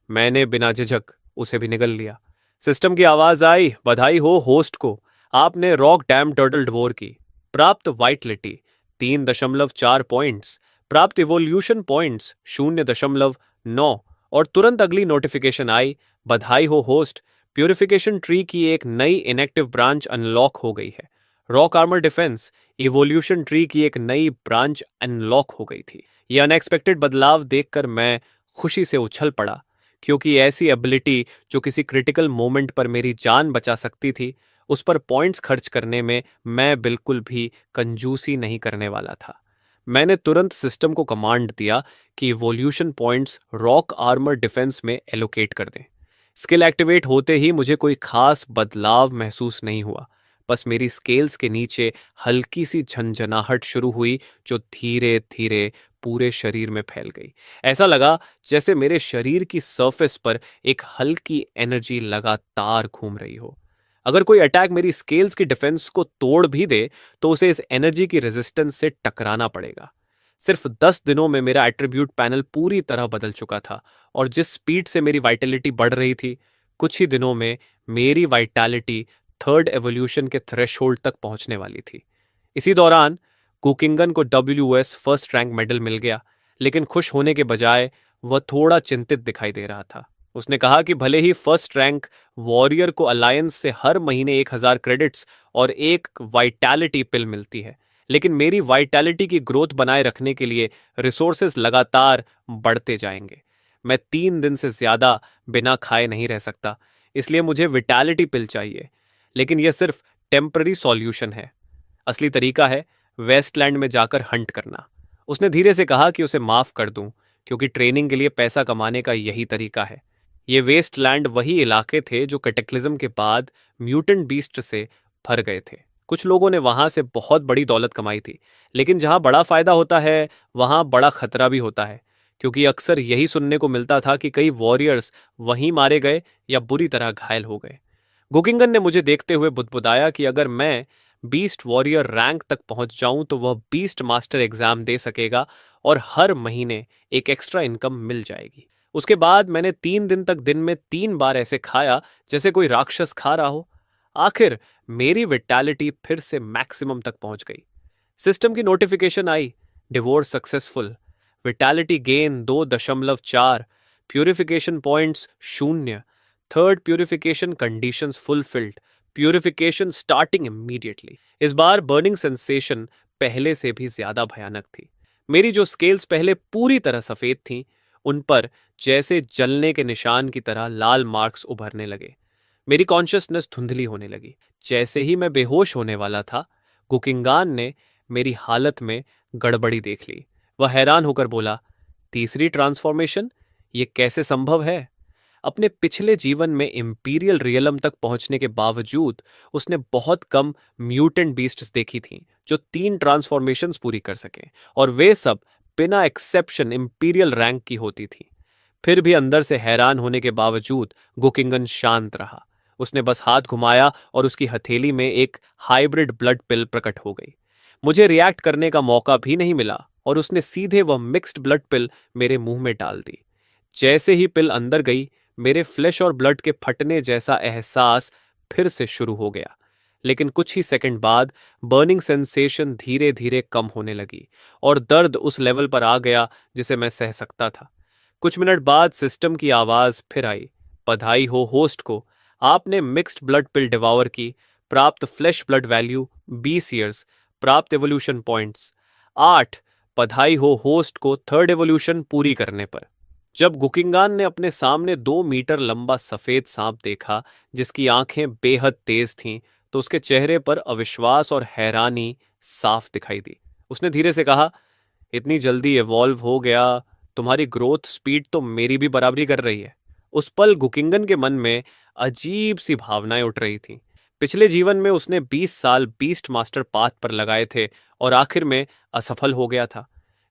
मैंने बिना झिझक उसे भी निगल लिया। सिस्टम की आवाज आई, बधाई हो होस्ट को, आपने रॉक डैम टर्टल डवोर की। प्राप्त वाइटलिटी 3.4 पॉइंट्स। प्राप्त इवोल्यूशन पॉइंट्स 0.9। और तुरंत अगली नोटिफिकेशन आई, बधाई हो होस्ट, प्यूरिफिकेशन ट्री की एक नई इनएक्टिव ब्रांच अनलॉक हो गई है। Rock armour defence evolution tree की एक नई ब्रांच अनलॉक हो गई थी। यह अनएक्सपेक्टेड बदलाव देखकर मैं खुशी से उछल पड़ा, क्योंकि ऐसी एबिलिटी जो किसी क्रिटिकल मोमेंट पर मेरी जान बचा सकती थी, उस पर पॉइंट्स खर्च करने में मैं बिल्कुल भी कंजूसी नहीं करने वाला था। मैंने तुरंत सिस्टम को कमांड दिया कि evolution points rock armour defence में एलोकेट कर दें। स्किल एक्टिवेट होते ही मुझे कोई खास बदलाव महसूस नहीं हुआ, बस मेरी स्केल्स के नीचे हल्की सी झंझनाहट शुरू हुई, जो धीरे धीरे पूरे शरीर में फैल गई। ऐसा लगा जैसे मेरे शरीर की सरफेस पर एक हल्की एनर्जी लगातार घूम रही हो। अगर कोई अटैक मेरी स्केल्स की डिफेंस को तोड़ भी दे, तो उसे इस एनर्जी की रेजिस्टेंस से टकराना पड़ेगा। सिर्फ 10 दिनों में मेरा एट्रीब्यूट पैनल पूरी तरह बदल चुका था, और जिस स्पीड से मेरी वाइटलिटी बढ़ रही थी, कुछ ही दिनों में मेरी वाइटलिटी थर्ड एवोल्यूशन के थ्रेशोल्ड तक पहुंचने वाली थी। इसी दौरान कुकिंगन को WS फर्स्ट रैंक मेडल मिल गया, लेकिन खुश होने के बजाय वह थोड़ा चिंतित दिखाई दे रहा था। उसने कहा कि भले ही फर्स्ट रैंक वॉरियर को अलायंस से हर महीने 1000 क्रेडिट्स और एक वाइटैलिटी पिल मिलती है, लेकिन मेरी वाइटैलिटी की ग्रोथ बनाए रखने के लिए रिसोर्सेज लगातार बढ़ते जाएंगे। मैं 3 दिन से ज्यादा बिना खाए नहीं रह सकता, इसलिए मुझे विटैलिटी पिल चाहिए। लेकिन यह सिर्फ टेम्पररी सॉल्यूशन है। असली तरीका है वेस्टलैंड में जाकर हंट करना। उसने धीरे से कहा कि उसे माफ कर दूं, क्योंकि ट्रेनिंग के लिए पैसा कमाने का यही तरीका है। ये वेस्टलैंड वही इलाके थे जो कैटेक्लिज्म के बाद म्यूटेंट बीस्ट से भर गए थे। कुछ लोगों ने वहां से बहुत बड़ी दौलत कमाई थी, लेकिन जहां बड़ा फायदा होता है, वहां बड़ा खतरा भी होता है, क्योंकि अक्सर यही सुनने को मिलता था कि कई वॉरियर्स वहीं मारे गए या बुरी तरह घायल हो गए। गुकिंगन ने मुझे देखते हुए बुदबुदाया कि अगर मैं बीस्ट वॉरियर रैंक तक पहुंच जाऊं तो वह बीस्ट मास्टर एग्जाम दे सकेगा और हर महीने एक एक्स्ट्रा इनकम मिल जाएगी। उसके बाद मैंने 3 दिन तक दिन में 3 बार ऐसे खाया जैसे कोई राक्षस खा रहा हो। आखिर मेरी विटैलिटी फिर से मैक्सिमम तक पहुंच गई। सिस्टम की नोटिफिकेशन आई, divorce successful, vitality gain 2.4, purification points 0, third purification conditions fulfilled, purification starting immediately. इस बार बर्निंग सेंसेशन पहले से भी ज्यादा भयानक थी। मेरी जो स्केल्स पहले पूरी तरह सफेद थीं, उन पर जैसे जलने के निशान की तरह लाल मार्क्स उभरने लगे। मेरी कॉन्शियसनेस धुंधली होने लगी। जैसे ही मैं बेहोश होने वाला था, गुकिंगान ने मेरी हालत में गड़बड़ी देख ली। वह हैरान होकर बोला, तीसरी ट्रांसफॉर्मेशन, ये कैसे संभव है? अपने पिछले जीवन में इंपीरियल रियलम तक पहुंचने के बावजूद उसने बहुत कम म्यूटेंट बीस्ट्स देखी थीं जो 3 ट्रांसफॉर्मेशंस पूरी कर सके, और वे सब बिना एक्सेप्शन इंपीरियल रैंक की होती थी। फिर भी अंदर से हैरान होने के बावजूद गुकिंगन शांत रहा। उसने बस हाथ घुमाया और उसकी हथेली में एक हाइब्रिड ब्लड पिल प्रकट हो गई। मुझे रिएक्ट करने का मौका भी नहीं मिला और उसने सीधे वह मिक्स्ड ब्लड पिल मेरे मुंह में डाल दी। जैसे ही पिल अंदर गई, मेरे फ्लैश और ब्लड के फटने जैसा एहसास फिर से शुरू हो गया। लेकिन कुछ ही सेकंड बाद बर्निंग सेंसेशन धीरे धीरे कम होने लगी और दर्द उस लेवल पर आ गया जिसे मैं सह सकता था। कुछ मिनट बाद सिस्टम की आवाज फिर आई, बधाई हो होस्ट को, आपने मिक्स्ड ब्लड पिल डिवावर की, प्राप्त फ्लैश ब्लड वैल्यू 20 ईयर्स, प्राप्त एवोल्यूशन पॉइंट्स 8। बधाई हो होस्ट को थर्ड एवोल्यूशन पूरी करने पर। जब गुकिंगान ने अपने सामने 2 मीटर लंबा सफेद सांप देखा जिसकी आंखें बेहद तेज थीं, तो उसके चेहरे पर अविश्वास और हैरानी साफ दिखाई दी। उसने धीरे से कहा, इतनी जल्दी इवॉल्व हो गया, तुम्हारी ग्रोथ स्पीड तो मेरी भी बराबरी कर रही है। उस पल गुकिंगन के मन में अजीब सी भावनाएं उठ रही थीं। पिछले जीवन में उसने 20 साल बीस्ट मास्टर पाथ पर लगाए थे और आखिर में असफल हो गया था।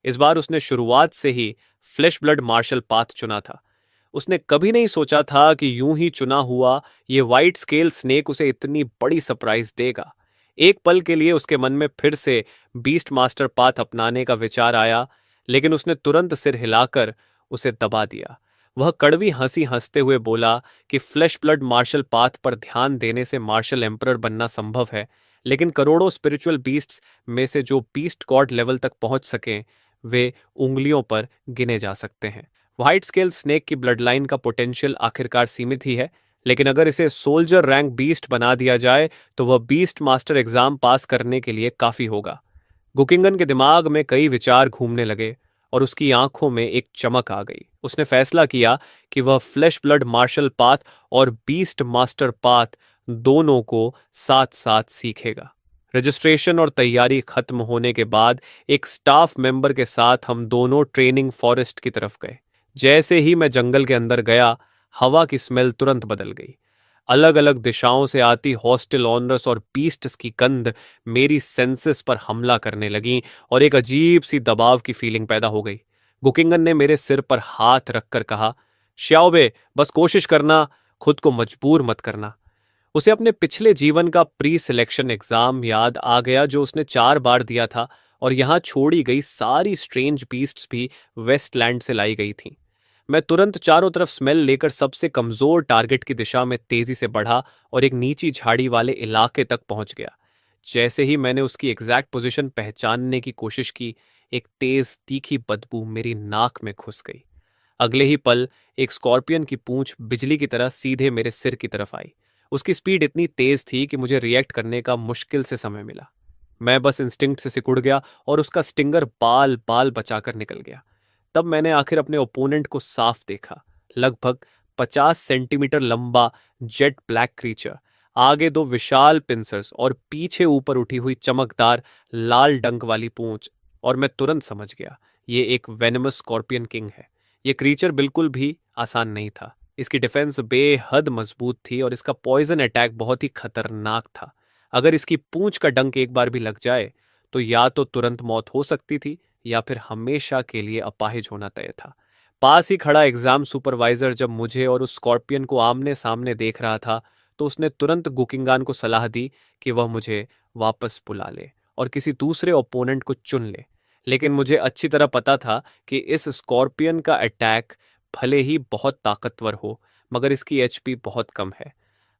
इस बार उसने शुरुआत से ही फ्लैश ब्लड मार्शल पाथ चुना था। उसने कभी नहीं सोचा था कि यूं ही चुना हुआ ये वाइट स्केल स्नेक उसे इतनी बड़ी सरप्राइज देगा। एक पल के लिए उसके मन में फिर से बीस्ट मास्टर पाथ अपनाने का विचार आया, लेकिन उसने तुरंत सिर हिलाकर उसे दबा दिया। वह कड़वी हंसी हंसते हुए बोला कि फ्लैश ब्लड मार्शल पाथ पर ध्यान देने से मार्शल एम्परर बनना संभव है, लेकिन करोड़ों स्पिरिचुअल बीस्ट्स में से जो बीस्ट गॉड लेवल तक पहुंच सकें, वे उंगलियों पर गिने जा सकते हैं। व्हाइट स्केल स्नेक की ब्लड लाइन का पोटेंशियल आखिरकार सीमित ही है, लेकिन अगर इसे सोल्जर रैंक बीस्ट बना दिया जाए तो वह बीस्ट मास्टर एग्जाम पास करने के लिए काफी होगा। गुकिंगन के दिमाग में कई विचार घूमने लगे और उसकी आंखों में एक चमक आ गई। उसने फैसला किया कि वह फ्लैश ब्लड मार्शल पाथ और बीस्ट मास्टर पाथ दोनों को साथ साथ सीखेगा। रजिस्ट्रेशन और तैयारी खत्म होने के बाद एक स्टाफ मेंबर के साथ हम दोनों ट्रेनिंग फॉरेस्ट की तरफ गए। जैसे ही मैं जंगल के अंदर गया, हवा की स्मेल तुरंत बदल गई। अलग अलग दिशाओं से आती हॉस्टिल ऑनरस और बीस्ट्स की गंध मेरी सेंसेस पर हमला करने लगी और एक अजीब सी दबाव की फीलिंग पैदा हो गई। गुकिंगन ने मेरे सिर पर हाथ रखकर कहा, श्याओबे, बस कोशिश करना, खुद को मजबूर मत करना। उसे अपने पिछले जीवन का प्री सिलेक्शन एग्जाम याद आ गया जो उसने 4 बार दिया था, और यहां छोड़ी गई सारी स्ट्रेंज बीस्ट्स भी वेस्टलैंड से लाई गई थीं। मैं तुरंत चारों तरफ स्मेल लेकर सबसे कमजोर टारगेट की दिशा में तेजी से बढ़ा और एक नीची झाड़ी वाले इलाके तक पहुंच गया। जैसे ही मैंने उसकी एग्जैक्ट पोजीशन पहचानने की कोशिश की, एक तेज तीखी बदबू मेरी नाक में घुस गई। अगले ही पल एक स्कॉर्पियन की पूंछ बिजली की तरह सीधे मेरे सिर की तरफ आई। उसकी स्पीड इतनी तेज थी कि मुझे रिएक्ट करने का मुश्किल से समय मिला। मैं बस इंस्टिंक्ट से सिकुड़ गया और उसका स्टिंगर बाल बाल बचाकर निकल गया। तब मैंने आखिर अपने ओपोनेंट को साफ देखा। लगभग 50 सेंटीमीटर लंबा जेट ब्लैक क्रीचर, आगे 2 विशाल पिंसर्स और पीछे ऊपर उठी हुई चमकदार लाल डंक वाली पूंछ। और मैं तुरंत समझ गया, ये एक वेनमस स्कॉर्पियन किंग है। ये क्रीचर बिल्कुल भी आसान नहीं था। इसकी डिफेंस बेहद मजबूत थी और इसका पॉइजन अटैक बहुत ही खतरनाक था। अगर इसकी पूंछ का डंक एक बार भी लग जाए तो या तो तुरंत मौत हो सकती थी या फिर हमेशा के लिए अपाहिज होना तय था। पास ही खड़ा एग्जाम सुपरवाइजर जब मुझे और उस स्कॉर्पियन को आमने सामने देख रहा था, तो उसने तुरंत गुकिंगान को सलाह दी कि वह मुझे वापस बुला ले और किसी दूसरे ओपोनेंट को चुन ले। लेकिन मुझे अच्छी तरह पता था कि इस स्कॉर्पियन का अटैक भले ही बहुत ताकतवर हो, मगर इसकी एचपी बहुत कम है।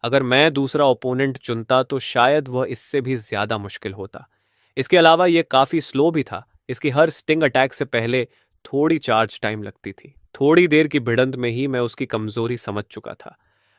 अगर मैं दूसरा ओपोनेंट चुनता तो शायद वह इससे भी ज्यादा मुश्किल होता। इसके अलावा ये काफ़ी स्लो भी था। इसकी हर स्टिंग अटैक से पहले थोड़ी चार्ज टाइम लगती थी। थोड़ी देर की भिड़ंत में ही मैं उसकी कमजोरी समझ चुका था।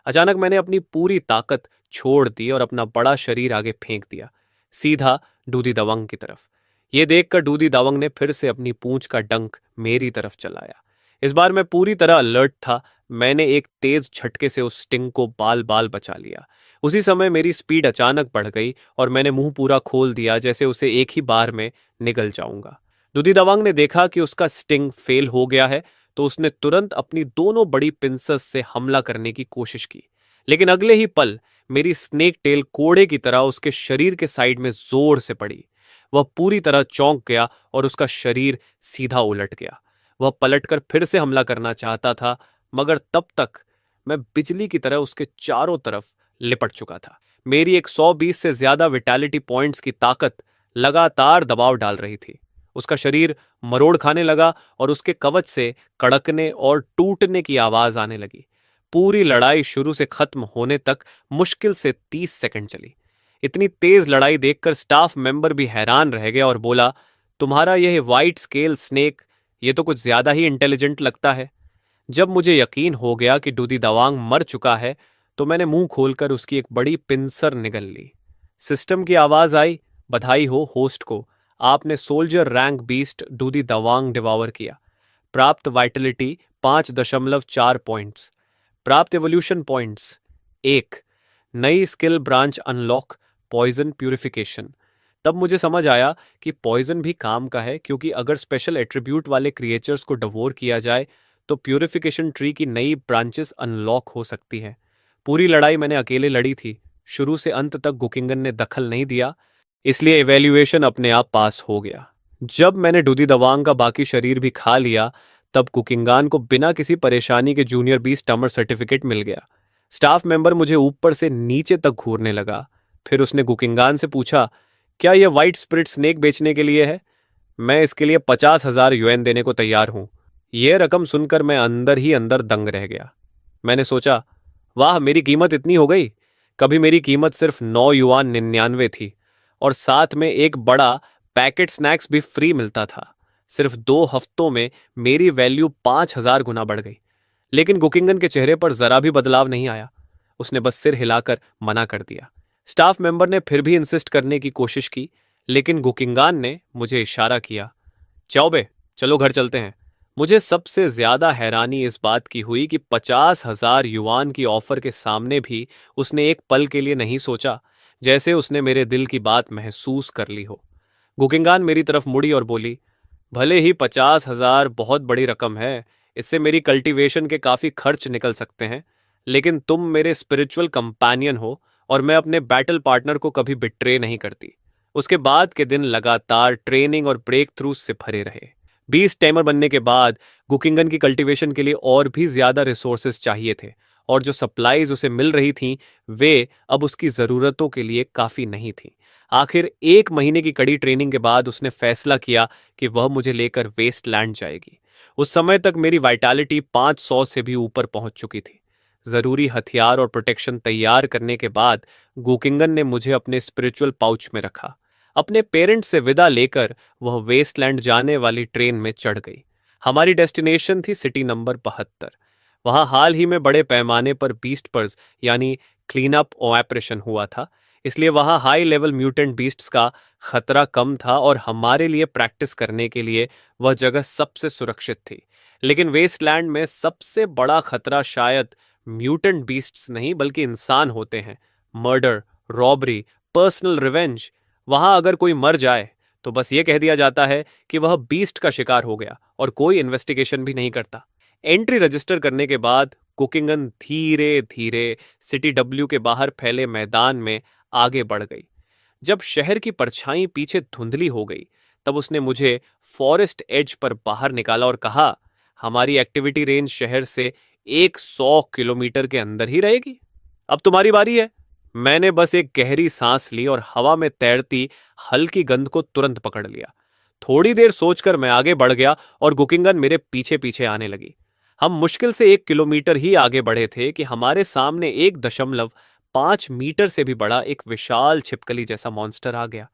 अचानक मैंने अपनी पूरी ताकत छोड़ दी और अपना बड़ा शरीर आगे फेंक दिया, सीधा डूदी दवंग की तरफ। ये देखकर डूदी दवंग ने फिर से अपनी पूंछ का डंक मेरी तरफ चलाया। इस बार मैं पूरी तरह अलर्ट था। मैंने एक तेज झटके से उस स्टिंग को बाल बाल बचा लिया। उसी समय मेरी स्पीड अचानक बढ़ गई और मैंने मुंह पूरा खोल दिया, जैसे उसे एक ही बार में निगल जाऊंगा। दुधी दवांग ने देखा कि उसका स्टिंग फेल हो गया है, तो उसने तुरंत अपनी दोनों बड़ी पिंसस से हमला करने की कोशिश की। लेकिन अगले ही पल मेरी स्नेक टेल कोड़े की तरह उसके शरीर के साइड में जोर से पड़ी। वह पूरी तरह चौंक गया और उसका शरीर सीधा उलट गया। वह पलटकर फिर से हमला करना चाहता था, मगर तब तक मैं बिजली की तरह उसके चारों तरफ लिपट चुका था। मेरी 120 से ज्यादा विटैलिटी पॉइंट्स की ताकत लगातार दबाव डाल रही थी। उसका शरीर मरोड़ खाने लगा और उसके कवच से कड़कने और टूटने की आवाज आने लगी। पूरी लड़ाई शुरू से खत्म होने तक मुश्किल से 30 सेकंड चली। इतनी तेज लड़ाई देखकर स्टाफ मेंबर भी हैरान रह गया और बोला, तुम्हारा यह वाइट स्केल स्नेक ये तो कुछ ज्यादा ही इंटेलिजेंट लगता है। जब मुझे यकीन हो गया कि डूदी दवांग मर चुका है, तो मैंने मुंह खोलकर उसकी एक बड़ी पिंसर निगल ली। सिस्टम की आवाज आई, बधाई हो होस्ट को, आपने सोल्जर रैंक बीस्ट डूदी दवांग डिवावर किया। प्राप्त वाइटलिटी 5.4 पॉइंट्स। प्राप्त एवोल्यूशन पॉइंट्स 1। नई skill branch unlock, poison purification. तब मुझे समझ आया कि पॉइजन भी काम का है, क्योंकि अगर स्पेशल एट्रीब्यूट वाले क्रिएचर्स को डवोर किया जाए तो प्यूरिफिकेशन ट्री की नई ब्रांचेस अनलॉक हो सकती है। पूरी लड़ाई मैंने अकेले लड़ी थी। शुरू से अंत तक गुकिंगन ने दखल नहीं दिया, इसलिए इवैल्यूएशन अपने आप पास हो गया। जब मैंने डूदी दवांग का बाकी शरीर भी खा लिया, तब कुकिंगान को बिना किसी परेशानी के जूनियर बीस्ट टमर सर्टिफिकेट मिल गया। स्टाफ मेंबर मुझे ऊपर से नीचे तक घूरने लगा। फिर उसने गुकिंगान से पूछा, क्या यह व्हाइट स्पिरिट स्नेक बेचने के लिए है? मैं इसके लिए 50,000 युएन देने को तैयार हूं। यह रकम सुनकर मैं अंदर ही अंदर दंग रह गया। मैंने सोचा, वाह, मेरी कीमत इतनी हो गई। कभी मेरी कीमत सिर्फ 9 युआन 99 थी और साथ में एक बड़ा पैकेट स्नैक्स भी फ्री मिलता था। सिर्फ 2 हफ्तों में मेरी वैल्यू 5,000 गुना बढ़ गई। लेकिन गुकिंगन के चेहरे पर जरा भी बदलाव नहीं आया। उसने बस सिर हिलाकर मना कर दिया। स्टाफ मेंबर ने फिर भी इंसिस्ट करने की कोशिश की, लेकिन गुकिंगान ने मुझे इशारा किया, चौबे, चलो घर चलते हैं। मुझे सबसे ज्यादा हैरानी इस बात की हुई कि 50,000 युआन की ऑफर के सामने भी उसने एक पल के लिए नहीं सोचा, जैसे उसने मेरे दिल की बात महसूस कर ली हो। गुकिंगान मेरी तरफ मुड़ी और बोली, भले ही 50,000 बहुत बड़ी रकम है, इससे मेरी कल्टीवेशन के काफी खर्च निकल सकते हैं, लेकिन तुम मेरे स्पिरिचुअल कंपेनियन हो और मैं अपने बैटल पार्टनर को कभी बिट्रे नहीं करती। उसके बाद के दिन लगातार ट्रेनिंग और ब्रेक थ्रू से भरे रहे। 20 टेमर बनने के बाद गुकिंगन की कल्टीवेशन के लिए और भी ज्यादा रिसोर्सेज चाहिए थे, और जो सप्लाईज उसे मिल रही थीं वे अब उसकी जरूरतों के लिए काफी नहीं थीं। आखिर 1 महीने की कड़ी ट्रेनिंग के बाद उसने फैसला किया कि वह मुझे लेकर वेस्टलैंड जाएगी। उस समय तक मेरी वाइटैलिटी 500 से भी ऊपर पहुंच चुकी थी। जरूरी हथियार और प्रोटेक्शन तैयार करने के बाद गुकिंगन ने मुझे अपने स्पिरिचुअल पाउच में रखा। अपने पेरेंट्स से विदा लेकर वह वेस्टलैंड जाने वाली ट्रेन में चढ़ गई। हमारी डेस्टिनेशन थी सिटी नंबर 72। वहां हाल ही में बड़े पैमाने पर बीस्ट पर्स यानी क्लीन अप ऑपरेशन हुआ था, इसलिए वहां हाई लेवल म्यूटेंट बीस्ट्स का खतरा कम था और हमारे लिए प्रैक्टिस करने के लिए वह जगह सबसे सुरक्षित थी। लेकिन वेस्टलैंड में सबसे बड़ा खतरा शायद म्यूटेंट बीस्ट्स नहीं बल्कि इंसान होते हैं। Murder, robbery, personal revenge. वहां अगर कोई मर जाए तो बस ये कह दिया जाता है कि वह बीस्ट का शिकार हो गया और कोई इन्वेस्टिगेशन भी नहीं करता। एंट्री रजिस्टर करने के बाद कुकिंगन धीरे धीरे सिटी डब्ल्यू के बाहर फैले मैदान में आगे बढ़ गई। जब शहर की परछाई पीछे धुंधली हो गई, तब उसने मुझे फॉरेस्ट एज पर बाहर निकाला और कहा, हमारी एक्टिविटी रेंज शहर से 100 किलोमीटर के अंदर ही रहेगी। अब तुम्हारी बारी है। मैंने बस एक गहरी सांस ली और हवा में तैरती हल्की गंध को तुरंत पकड़ लिया। थोड़ी देर सोचकर मैं आगे बढ़ गया और गुकिंगन मेरे पीछे पीछे आने लगी। हम मुश्किल से 1 किलोमीटर ही आगे बढ़े थे कि हमारे सामने 1.5 मीटर से भी बड़ा एक विशाल छिपकली जैसा मॉन्स्टर आ गया।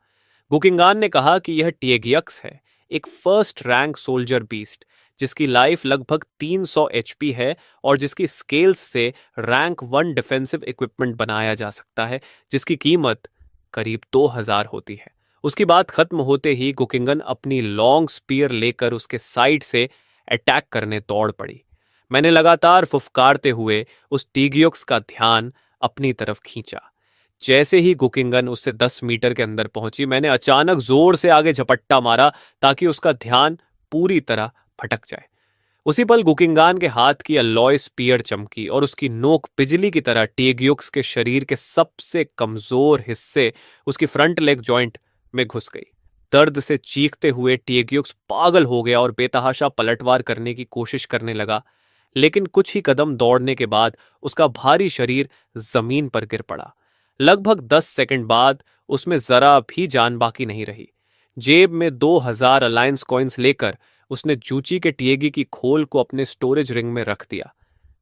गुकिंगान ने कहा कि यह टिएगियक्स है, एक फर्स्ट रैंक सोल्जर बीस्ट जिसकी लाइफ लगभग 300 एचपी है और जिसकी स्केल्स से रैंक 1 डिफेंसिव इक्विपमेंट बनाया जा सकता है, जिसकी कीमत करीब 2000 होती है। उसकी बात खत्म होते ही गुकिंगन अपनी लॉन्ग स्पीयर लेकर उसके साइड से अटैक करने दौड़ पड़ी। मैंने लगातार फुफकारते हुए उस टीगियोक्स का ध्यान अपनी तरफ खींचा। जैसे ही गुकिंगन उससे 10 मीटर के अंदर पहुंची, मैंने अचानक जोर से आगे झपट्टा मारा ताकि उसका ध्यान पूरी तरह भटक जाए। उसी पल गुकिंगान के हाथ की अलॉय स्पीयर चमकी और उसकी नोक बिजली की तरह टिएगियुक्स के शरीर के सबसे कमजोर हिस्से, उसकी फ्रंट लेग जॉइंट में घुस गई। दर्द से चीखते हुए टिएगियुक्स पागल हो गया और बेतहाशा पलटवार करने की कोशिश करने लगा, लेकिन कुछ ही कदम दौड़ने के बाद उसका भारी शरीर जमीन पर गिर पड़ा। लगभग 10 सेकंड बाद उसमें जरा भी जान बाकी नहीं रही। जेब में 2000 अलायंस कॉइन्स लेकर उसने जूची के टिएगी की खोल को अपने स्टोरेज रिंग में रख दिया।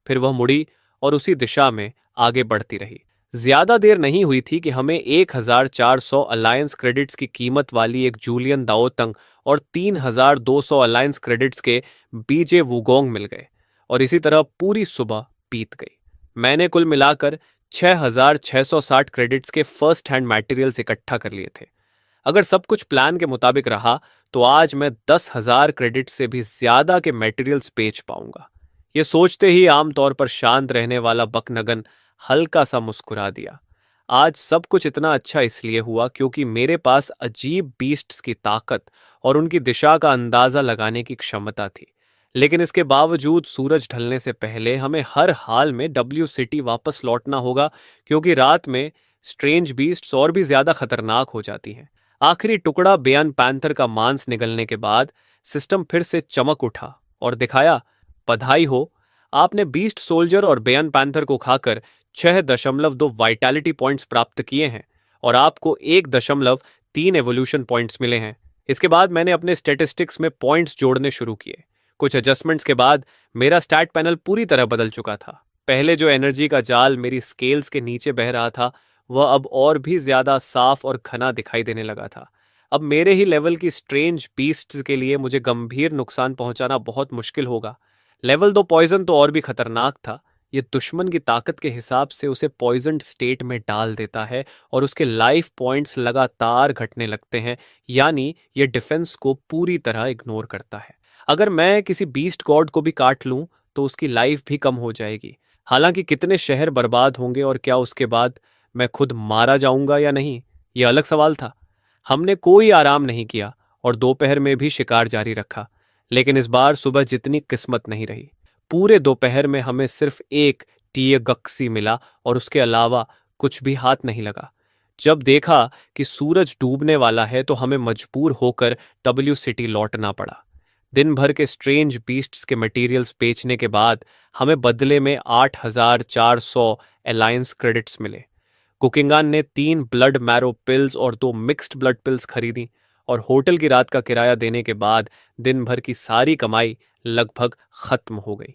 फिर वह मुड़ी और उसी दिशा में आगे बढ़ती रही। ज्यादा देर नहीं हुई थी कि हमें 1400 अलायंस क्रेडिट्स की कीमत वाली एक जूलियन दाओतंग और 3200 अलायंस क्रेडिट्स के बीजे वुगोंग मिल गए और इसी तरह पूरी सुबह बीत गई। मैंने कुल मिलाकर 6660 क्रेडिट्स के फर्स्ट हैंड मटेरियल्स इकट्ठा कर लिए थे। अगर सब कुछ प्लान के मुताबिक रहा तो आज मैं 10,000 क्रेडिट से भी ज्यादा के मटेरियल्स बेच पाऊंगा। ये सोचते ही आमतौर पर शांत रहने वाला बकनगन हल्का सा मुस्कुरा दिया। आज सब कुछ इतना अच्छा इसलिए हुआ क्योंकि मेरे पास अजीब बीस्ट्स की ताकत और उनकी दिशा का अंदाजा लगाने की क्षमता थी। लेकिन इसके बावजूद सूरज ढलने से पहले हमें हर हाल में डब्ल्यू सिटी वापस लौटना होगा, क्योंकि रात में स्ट्रेंज बीस्ट्स और भी ज्यादा खतरनाक हो जाती हैं। आखिरी टुकड़ा बेयन पैंथर का मांस निगलने के बाद सिस्टम फिर से चमक उठा और दिखाया, बधाई हो, आपने बीस्ट सोल्जर और बेयन पैंथर को खाकर 6.2 वाइटैलिटी पॉइंट्स प्राप्त किए हैं और आपको 1.3 एवोल्यूशन पॉइंट्स मिले हैं। इसके बाद मैंने अपने स्टेटिस्टिक्स में पॉइंट्स जोड़ने शुरू किए। कुछ एडजस्टमेंट्स के बाद मेरा स्टैट पैनल पूरी तरह बदल चुका था। पहले जो एनर्जी का जाल मेरी स्केल्स के नीचे बह रहा था, वह अब और भी ज्यादा साफ और घना दिखाई देने लगा था। अब मेरे ही लेवल की स्ट्रेंज बीस्ट्स के लिए मुझे गंभीर नुकसान पहुंचाना बहुत मुश्किल होगा। लेवल 2 पॉइजन तो और भी खतरनाक था। ये दुश्मन की ताकत के हिसाब से उसे पॉइजन्ड स्टेट में डाल देता है और उसके लाइफ पॉइंट्स लगातार घटने लगते हैं, यानी ये डिफेंस को पूरी तरह इग्नोर करता है। अगर मैं किसी बीस्ट गॉड को भी काट लूं तो उसकी लाइफ भी कम हो जाएगी। हालांकि कितने शहर बर्बाद होंगे और क्या उसके बाद मैं खुद मारा जाऊंगा या नहीं, यह अलग सवाल था। हमने कोई आराम नहीं किया और दोपहर में भी शिकार जारी रखा, लेकिन इस बार सुबह जितनी किस्मत नहीं रही। पूरे दोपहर में हमें सिर्फ एक टिएगक्सी मिला और उसके अलावा कुछ भी हाथ नहीं लगा। जब देखा कि सूरज डूबने वाला है तो हमें मजबूर होकर डब्ल्यू सिटी लौटना पड़ा। दिन भर के स्ट्रेंज बीस्ट्स के मटेरियल्स बेचने के बाद हमें बदले में 8400 अलायंस क्रेडिट्स मिले। कुकिंगान ने 3 ब्लड मैरो पिल्स और 2 मिक्स्ड ब्लड पिल्स खरीदी और होटल की रात का किराया देने के बाद दिन भर की सारी कमाई लगभग खत्म हो गई।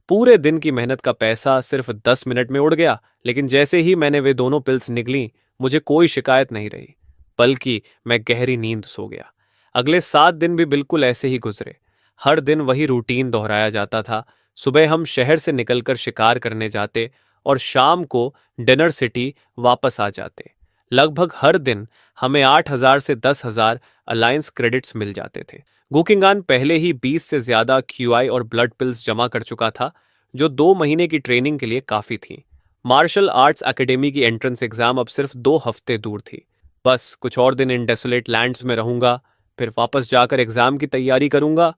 पूरे दिन की मेहनत का पैसा सिर्फ 10 मिनट में उड़ गया, लेकिन जैसे ही मैंने वे दोनों पिल्स निगली, मुझे कोई शिकायत नहीं रही, बल्कि मैं गहरी नींद सो गया। अगले 7 दिन भी बिल्कुल ऐसे ही गुजरे। हर दिन वही रूटीन दोहराया जाता था। सुबह हम शहर से निकलकर शिकार करने जाते और शाम को डिनर सिटी वापस आ जाते। लगभग हर दिन हमें 8000 से 10,000 अलायंस क्रेडिट्स मिल जाते थे। गुकिंगान पहले ही 20 से ज्यादा क्यूआई और ब्लड पिल्स जमा कर चुका था, जो 2 महीने की ट्रेनिंग के लिए काफी थी। मार्शल आर्ट्स एकेडमी की एंट्रेंस एग्जाम अब सिर्फ 2 हफ्ते दूर थी। बस कुछ और दिन इन डेसोलेट लैंड्स में रहूंगा, फिर वापस जाकर एग्जाम की तैयारी करूंगा।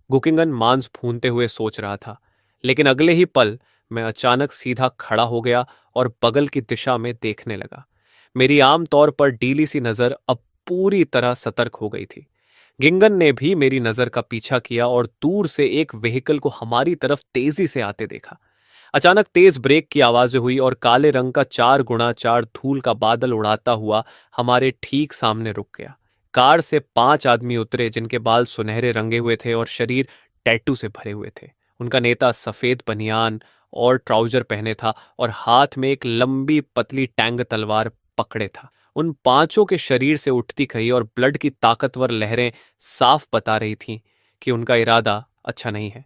गुकिंगन मांस भूनते हुए सोच रहा था, लेकिन अगले ही पल मैं अचानक सीधा खड़ा हो गया और बगल की दिशा में देखने लगा। मेरी आमतौर पर डीली सी नजर अब पूरी तरह सतर्क हो गई थी। गिंगन ने भी मेरी नजर का पीछा किया और दूर से एक व्हीकल को हमारी तरफ तेजी से आते देखा। अचानक तेज ब्रेक की आवाजें हुई और काले रंग का 4x4 धूल का बादल उड़ाता हुआ हमारे ठीक सामने रुक गया। कार से 5 आदमी उतरे, जिनके बाल सुनहरे रंगे हुए थे और शरीर टैटू से भरे हुए थे। उनका नेता सफेद बनियान और ट्राउजर पहने था और हाथ में एक लंबी पतली टैंग तलवार पकड़े था। उन पांचों के शरीर से उठती कही और ब्लड की ताकतवर लहरें साफ बता रही थीं कि उनका इरादा अच्छा नहीं है।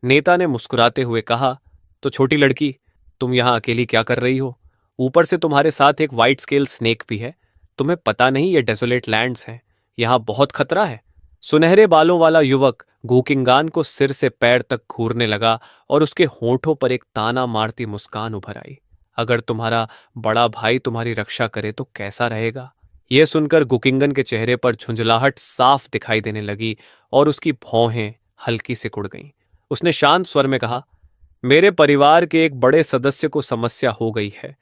नेता ने मुस्कुराते हुए कहा, तो छोटी लड़की, तुम यहां अकेली क्या कर रही हो? ऊपर से तुम्हारे साथ एक वाइट स्केल स्नेक भी है। तुम्हें पता नहीं ये डेसोलेट लैंड्स हैं, यहां बहुत खतरा है। सुनहरे बालों वाला युवक गूकिंगान को सिर से पैर तक घूरने लगा और उसके होठों पर एक ताना मारती मुस्कान उभर आई। अगर तुम्हारा बड़ा भाई तुम्हारी रक्षा करे तो कैसा रहेगा? यह सुनकर गुकिंगन के चेहरे पर झुंझलाहट साफ दिखाई देने लगी और उसकी भौहें हल्की से कुड़ गईं। उसने शांत स्वर में कहा, मेरे परिवार के एक बड़े सदस्य को समस्या हो गई है।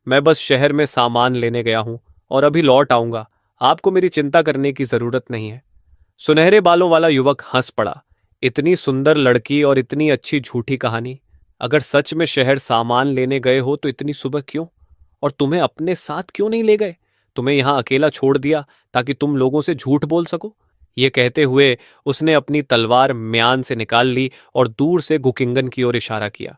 मैं बस शहर में सामान लेने गया हूं और अभी लौट आऊंगा। आपको मेरी चिंता करने की जरूरत नहीं है। सुनहरे बालों वाला युवक हंस पड़ा। इतनी सुंदर लड़की और इतनी अच्छी झूठी कहानी। अगर सच में शहर सामान लेने गए हो तो इतनी सुबह क्यों? और तुम्हें अपने साथ क्यों नहीं ले गए? तुम्हें यहां अकेला छोड़ दिया ताकि तुम लोगों से झूठ बोल सको। ये कहते हुए उसने अपनी तलवार म्यान से निकाल ली और दूर से गुकिंगन की ओर इशारा किया।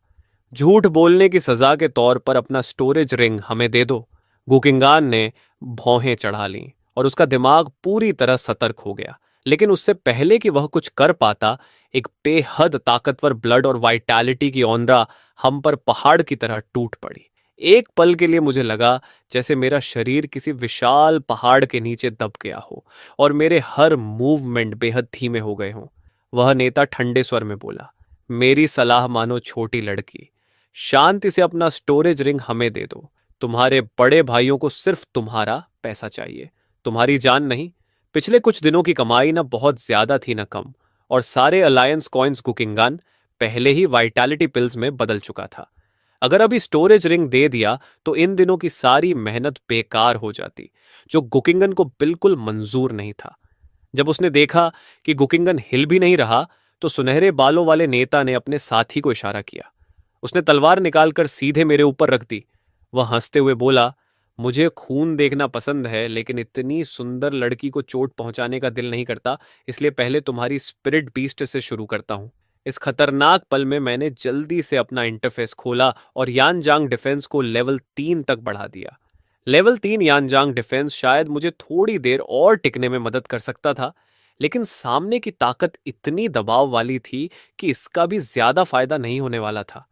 झूठ बोलने की सजा के तौर पर अपना स्टोरेज रिंग हमें दे दो। गुकिंगान ने भौहें चढ़ा लीं और उसका दिमाग पूरी तरह सतर्क हो गया। लेकिन उससे पहले कि वह कुछ कर पाता, एक बेहद ताकतवर ब्लड और वाइटैलिटी की औंदरा हम पर पहाड़ की तरह टूट पड़ी। एक पल के लिए मुझे लगा जैसे मेरा शरीर किसी विशाल पहाड़ के नीचे दब गया हो और मेरे हर मूवमेंट बेहद धीमे हो गए हों। वह नेता ठंडे स्वर में बोला, मेरी सलाह मानो छोटी लड़की। शांति से अपना स्टोरेज रिंग हमें दे दो। तुम्हारे बड़े भाइयों को सिर्फ तुम्हारा पैसा चाहिए, तुम्हारी जान नहीं। पिछले कुछ दिनों की कमाई ना बहुत ज्यादा थी ना कम, और सारे अलायंस कॉइन्स कुकिंगान पहले ही वाइटैलिटी पिल्स में बदल चुका था। अगर अभी स्टोरेज रिंग दे दिया तो इन दिनों की सारी मेहनत बेकार हो जाती, जो गुकिंगन को बिल्कुल मंजूर नहीं था। जब उसने देखा कि गुकिंगन हिल भी नहीं रहा तो सुनहरे बालों वाले नेता ने अपने साथी को इशारा किया। उसने तलवार निकालकर सीधे मेरे ऊपर रख दी। वह हंसते हुए बोला, मुझे खून देखना पसंद है, लेकिन इतनी सुंदर लड़की को चोट पहुंचाने का दिल नहीं करता, इसलिए पहले तुम्हारी स्पिरिट बीस्ट से शुरू करता हूं। इस खतरनाक पल में मैंने जल्दी से अपना इंटरफेस खोला और यानजांग डिफेंस को लेवल 3 तक बढ़ा दिया। लेवल 3 यानजांग डिफेंस शायद मुझे थोड़ी देर और टिकने में मदद कर सकता था, लेकिन सामने की ताकत इतनी दबाव वाली थी कि इसका भी ज्यादा फायदा नहीं होने वाला था।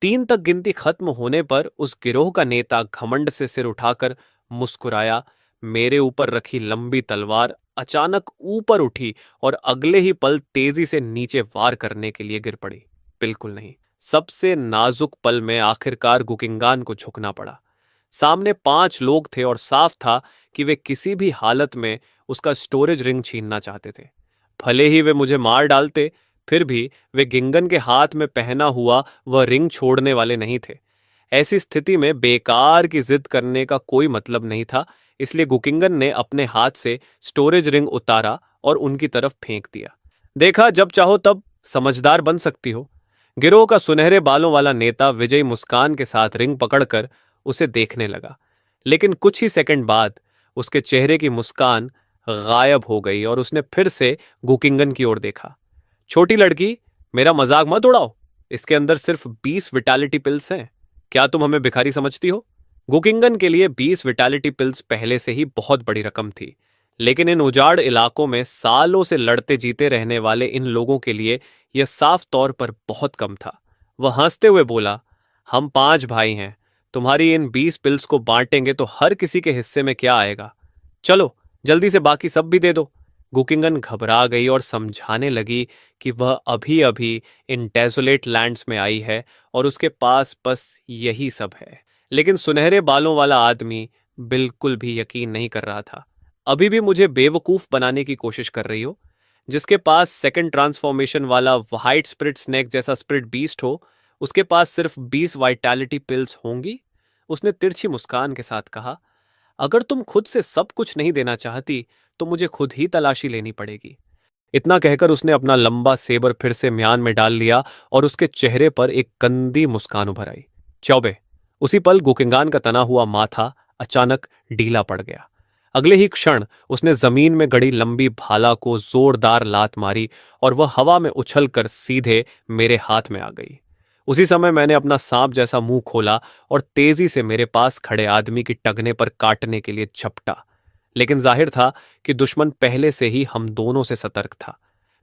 3 तक गिनती खत्म होने पर उस गिरोह का नेता घमंड से सिर उठाकर मुस्कुराया। मेरे ऊपर रखी लंबी तलवार अचानक ऊपर उठी और अगले ही पल तेजी से नीचे वार करने के लिए गिर पड़ी। बिल्कुल नहीं, सबसे नाजुक पल में आखिरकार गुकिंगान को झुकना पड़ा। सामने 5 लोग थे और साफ था कि वे किसी भी हालत में उसका स्टोरेज रिंग छीनना चाहते थे। भले ही वे मुझे मार डालते, फिर भी वे गिंगन के हाथ में पहना हुआ वह रिंग छोड़ने वाले नहीं थे। ऐसी स्थिति में बेकार की जिद करने का कोई मतलब नहीं था, इसलिए गुकिंगन ने अपने हाथ से स्टोरेज रिंग उतारा और उनकी तरफ फेंक दिया। देखा, जब चाहो तब समझदार बन सकती हो। गिरोह का सुनहरे बालों वाला नेता विजयी मुस्कान के साथ रिंग पकड़कर उसे देखने लगा, लेकिन कुछ ही सेकंड बाद उसके चेहरे की मुस्कान गायब हो गई और उसने फिर से गुकिंगन की ओर देखा। छोटी लड़की, मेरा मजाक मत उड़ाओ। इसके अंदर सिर्फ 20 विटालिटी पिल्स हैं। क्या तुम हमें भिखारी समझती हो? गुकिंगन के लिए 20 विटालिटी पिल्स पहले से ही बहुत बड़ी रकम थी, लेकिन इन उजाड़ इलाकों में सालों से लड़ते जीते रहने वाले इन लोगों के लिए यह साफ तौर पर बहुत कम था। वह हंसते हुए बोला, हम 5 भाई हैं। तुम्हारी इन 20 पिल्स को बांटेंगे तो हर किसी के हिस्से में क्या आएगा? चलो जल्दी से बाकी सब भी दे दो। गुकिंगन घबरा गई और समझाने लगी कि वह अभी अभी इन डेजोलेट लैंड्स में आई है और उसके पास बस यही सब है। लेकिन सुनहरे बालों वाला आदमी बिल्कुल भी यकीन नहीं कर रहा था। अभी भी मुझे बेवकूफ बनाने की कोशिश कर रही हो? जिसके पास सेकंड ट्रांसफॉर्मेशन वाला व्हाइट स्पिरिट स्नेक जैसा स्पिरिट बीस्ट हो, उसके पास सिर्फ 20 वाइटैलिटी पिल्स होंगी? उसने तिरछी मुस्कान के साथ कहा, अगर तुम खुद से सब कुछ नहीं देना चाहती तो मुझे खुद ही तलाशी लेनी पड़ेगी। इतना कहकर उसने अपना लंबा सेबर फिर से म्यान में डाल लिया और उसके चेहरे पर एक गंदी मुस्कान उभर आई। चौबे! उसी पल गुकिंगान का तना हुआ माथा अचानक ढीला पड़ गया। अगले ही क्षण उसने जमीन में गड़ी लंबी भाला को जोरदार लात मारी और वह हवा में उछलकर सीधे मेरे हाथ में आ गई। उसी समय मैंने अपना सांप जैसा मुंह खोला और तेजी से मेरे पास खड़े आदमी की टखने पर काटने के लिए झपटा। लेकिन जाहिर था कि दुश्मन पहले से ही हम दोनों से सतर्क था।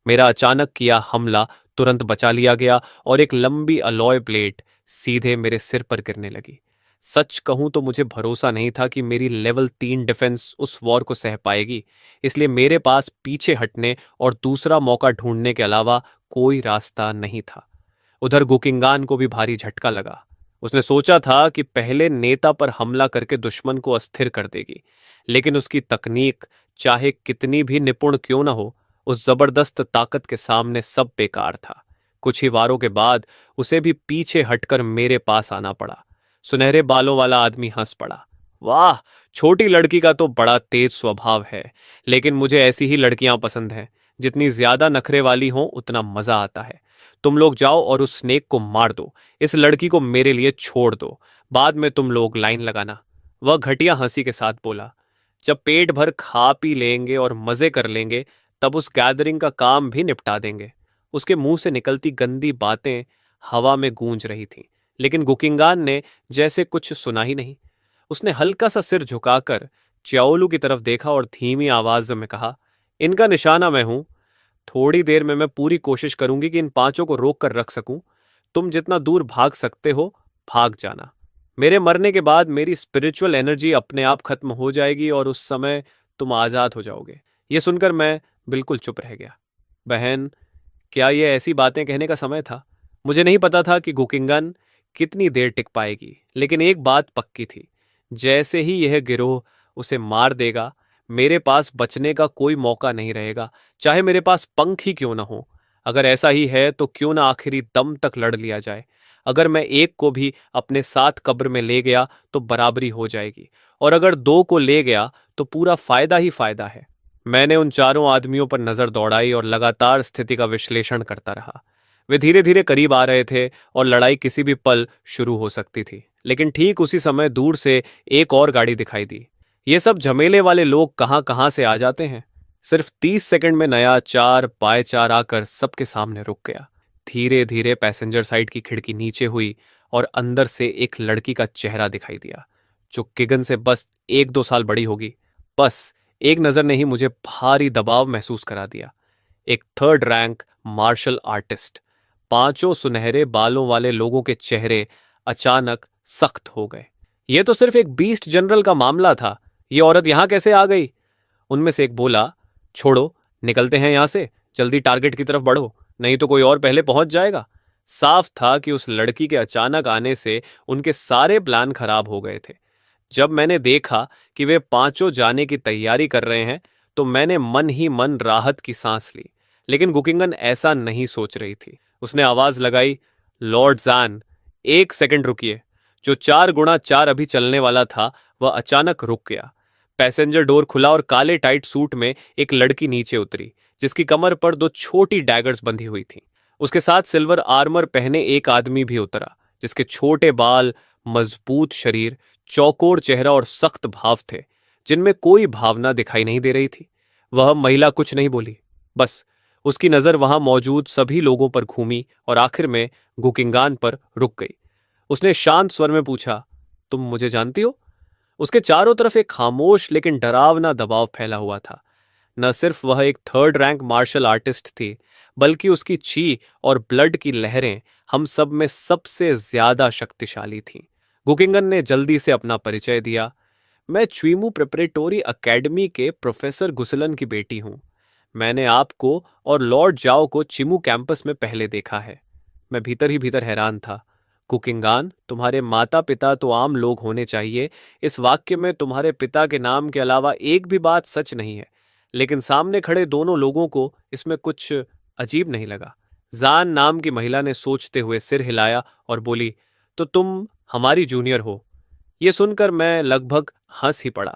मेरा अचानक किया हमला तुरंत बचा लिया गया और एक लंबी अलॉय ब्लेड सीधे मेरे सिर पर गिरने लगी। सच कहूं तो मुझे भरोसा नहीं था कि मेरी लेवल 3 डिफेंस उस वॉर को सह पाएगी, इसलिए मेरे पास पीछे हटने और दूसरा मौका ढूंढने के अलावा कोई रास्ता नहीं था। उधर गुकिंगान को भी भारी झटका लगा। उसने सोचा था कि पहले नेता पर हमला करके दुश्मन को अस्थिर कर देगी, लेकिन उसकी तकनीक चाहे कितनी भी निपुण क्यों न हो, उस जबरदस्त ताकत के सामने सब बेकार था। कुछ ही वारों के बाद उसे भी पीछे हटकर मेरे पास आना पड़ा। सुनहरे बालों वाला आदमी हंस पड़ा। वाह, छोटी लड़की का तो बड़ा तेज स्वभाव है, लेकिन मुझे ऐसी ही लड़कियां पसंद हैं। जितनी ज्यादा नखरे वाली हों उतना मजा आता है। तुम लोग जाओ और उस स्नेक को मार दो, इस लड़की को मेरे लिए छोड़ दो, बाद में तुम लोग लाइन लगाना। वह घटिया हंसी के साथ बोला। जब पेट भर खा पी लेंगे और मजे कर लेंगे, तब उस गैदरिंग का काम भी निपटा देंगे। उसके मुंह से निकलती गंदी बातें हवा में गूंज रही थीं, लेकिन गुकिंगान ने जैसे कुछ सुना ही नहीं। उसने हल्का सा सिर झुकाकर च्याओलू की तरफ देखा और धीमी आवाज में कहा, इनका निशाना मैं हूं। थोड़ी देर में मैं पूरी कोशिश करूंगी कि इन पांचों को रोक कर रख सकूं। तुम जितना दूर भाग सकते हो भाग जाना। मेरे मरने के बाद मेरी स्पिरिचुअल एनर्जी अपने आप खत्म हो जाएगी और उस समय तुम आजाद हो जाओगे। यह सुनकर मैं बिल्कुल चुप रह गया। बहन, क्या ये ऐसी बातें कहने का समय था? मुझे नहीं पता था कि गुकिंगन कितनी देर टिक पाएगी, लेकिन एक बात पक्की थी, जैसे ही यह गिरोह उसे मार देगा, मेरे पास बचने का कोई मौका नहीं रहेगा, चाहे मेरे पास पंख ही क्यों ना हो। अगर ऐसा ही है तो क्यों ना आखिरी दम तक लड़ लिया जाए। अगर मैं एक को भी अपने साथ कब्र में ले गया तो बराबरी हो जाएगी, और अगर दो को ले गया तो पूरा फायदा ही फायदा है। मैंने उन चारों आदमियों पर नजर दौड़ाई और लगातार स्थिति का विश्लेषण करता रहा। वे धीरे धीरे करीब आ रहे थे और लड़ाई किसी भी पल शुरू हो सकती थी। लेकिन ठीक उसी समय दूर से एक और गाड़ी दिखाई दी। ये सब झमेले वाले लोग कहाँ कहाँ से आ जाते हैं। सिर्फ 30 सेकंड में नया चार बाय चार आकर सबके सामने रुक गया। धीरे धीरे पैसेंजर साइड की खिड़की नीचे हुई और अंदर से एक लड़की का चेहरा दिखाई दिया, जो किगन से बस 1-2 साल बड़ी होगी। बस एक नजर ने ही मुझे भारी दबाव महसूस करा दिया। एक थर्ड रैंक मार्शल आर्टिस्ट। पांचों सुनहरे बालों वाले लोगों के चेहरे अचानक सख्त हो गए। यह तो सिर्फ एक बीस्ट जनरल का मामला था, ये औरत यहां कैसे आ गई? उनमें से एक बोला, छोड़ो, निकलते हैं यहां से, जल्दी टारगेट की तरफ बढ़ो, नहीं तो कोई और पहले पहुंच जाएगा। साफ था कि उस लड़की के अचानक आने से उनके सारे प्लान खराब हो गए थे। जब मैंने देखा कि वे पांचों जाने की तैयारी कर रहे हैं, तो मैंने मन ही मन राहत की सांस ली। लेकिन गुकिंगन ऐसा नहीं सोच रही थी। उसने आवाज लगाई, लॉर्ड जैन, 1 सेकंड रुकिए। जो 4x4 अभी चलने वाला था वह अचानक रुक गया। पैसेंजर डोर खुला और काले टाइट सूट में एक लड़की नीचे उतरी, जिसकी कमर पर 2 छोटी डैगर्स बंधी हुई थीं। उसके साथ सिल्वर आर्मर पहने एक आदमी भी उतरा, जिसके छोटे बाल, मजबूत शरीर, चौकोर चेहरा और सख्त भाव थे, जिनमें कोई भावना दिखाई नहीं दे रही थी। वह महिला कुछ नहीं बोली, बस उसकी नजर वहां मौजूद सभी लोगों पर घूमी और आखिर में गुकिंगान पर रुक गई। उसने शांत स्वर में पूछा, तुम मुझे जानती हो? उसके चारों तरफ एक खामोश लेकिन डरावना दबाव फैला हुआ था। न सिर्फ वह एक थर्ड रैंक मार्शल आर्टिस्ट थी, बल्कि उसकी ची और ब्लड की लहरें हम सब में सबसे ज्यादा शक्तिशाली थीं। गुकिंगन ने जल्दी से अपना परिचय दिया। मैं च्वीमू प्रिपरेटोरी एकेडमी के प्रोफेसर गुसलन की बेटी हूँ। मैंने आपको और लॉर्ड जाओ को चिमू कैंपस में पहले देखा है। मैं भीतर ही भीतर हैरान था। कुकिंगान, तुम्हारे माता पिता तो आम लोग होने चाहिए। इस वाक्य में तुम्हारे पिता के नाम के अलावा एक भी बात सच नहीं है, लेकिन सामने खड़े दोनों लोगों को इसमें कुछ अजीब नहीं लगा। जान नाम की महिला ने सोचते हुए सिर हिलाया और बोली, तो तुम हमारी जूनियर हो। यह सुनकर मैं लगभग हंस ही पड़ा।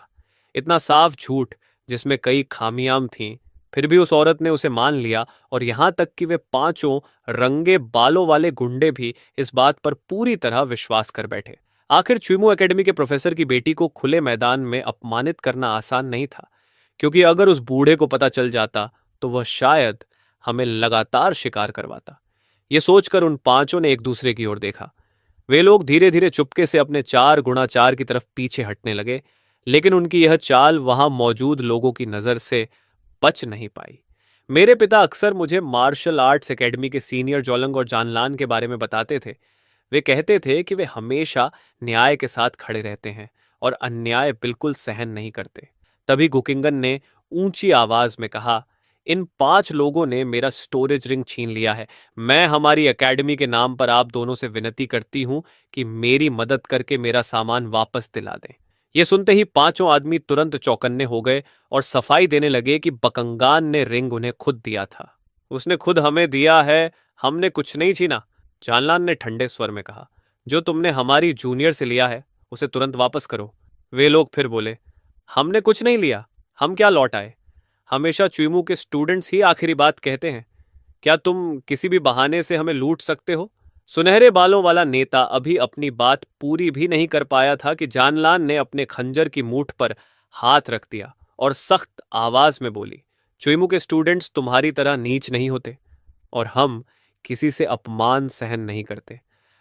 इतना साफ झूठ जिसमें कई खामियां थीं, फिर भी उस औरत ने उसे मान लिया, और यहां तक कि वे पांचों रंगे बालों वाले गुंडे भी इस बात पर पूरी तरह विश्वास कर बैठे। आखिर च्वीमू एकेडमी के प्रोफेसर की बेटी को खुले मैदान में अपमानित करना आसान नहीं था, क्योंकि अगर उस बूढ़े को पता चल जाता तो वह शायद हमें लगातार शिकार करवाता। ये सोचकर उन पांचों ने एक दूसरे की ओर देखा। वे लोग धीरे धीरे चुपके से अपने 4x4 की तरफ पीछे हटने लगे, लेकिन उनकी यह चाल वहां मौजूद लोगों की नजर से बच नहीं पाई। मेरे पिता अक्सर मुझे मार्शल आर्ट्स एकेडमी के सीनियर जोलंग और जानलान के बारे में बताते थे। वे कहते थे कि वे हमेशा न्याय के साथ खड़े रहते हैं और अन्याय बिल्कुल सहन नहीं करते। तभी गुकिंगन ने ऊंची आवाज में कहा, इन 5 लोगों ने मेरा स्टोरेज रिंग छीन लिया है। मैं हमारी एकेडमी के नाम पर आप दोनों से विनती करती हूं कि मेरी मदद करके मेरा सामान वापस दिला दें। ये सुनते ही पांचों आदमी तुरंत चौकन्ने हो गए और सफाई देने लगे कि बकंगान ने रिंग उन्हें खुद दिया था। उसने खुद हमें दिया है, हमने कुछ नहीं छीना, जानलान ने ठंडे स्वर में कहा। जो तुमने हमारी जूनियर से लिया है उसे तुरंत वापस करो। वे लोग फिर बोले, हमने कुछ नहीं लिया, हम क्या लौट आए। हमेशा चुईमू के स्टूडेंट्स ही आखिरी बात कहते हैं। क्या तुम किसी भी बहाने से हमें लूट सकते हो? सुनहरे बालों वाला नेता अभी अपनी बात पूरी भी नहीं कर पाया था कि जानलान ने अपने खंजर की मूठ पर हाथ रख दिया और सख्त आवाज में बोली, चुईमू के स्टूडेंट्स तुम्हारी तरह नीच नहीं होते और हम किसी से अपमान सहन नहीं करते।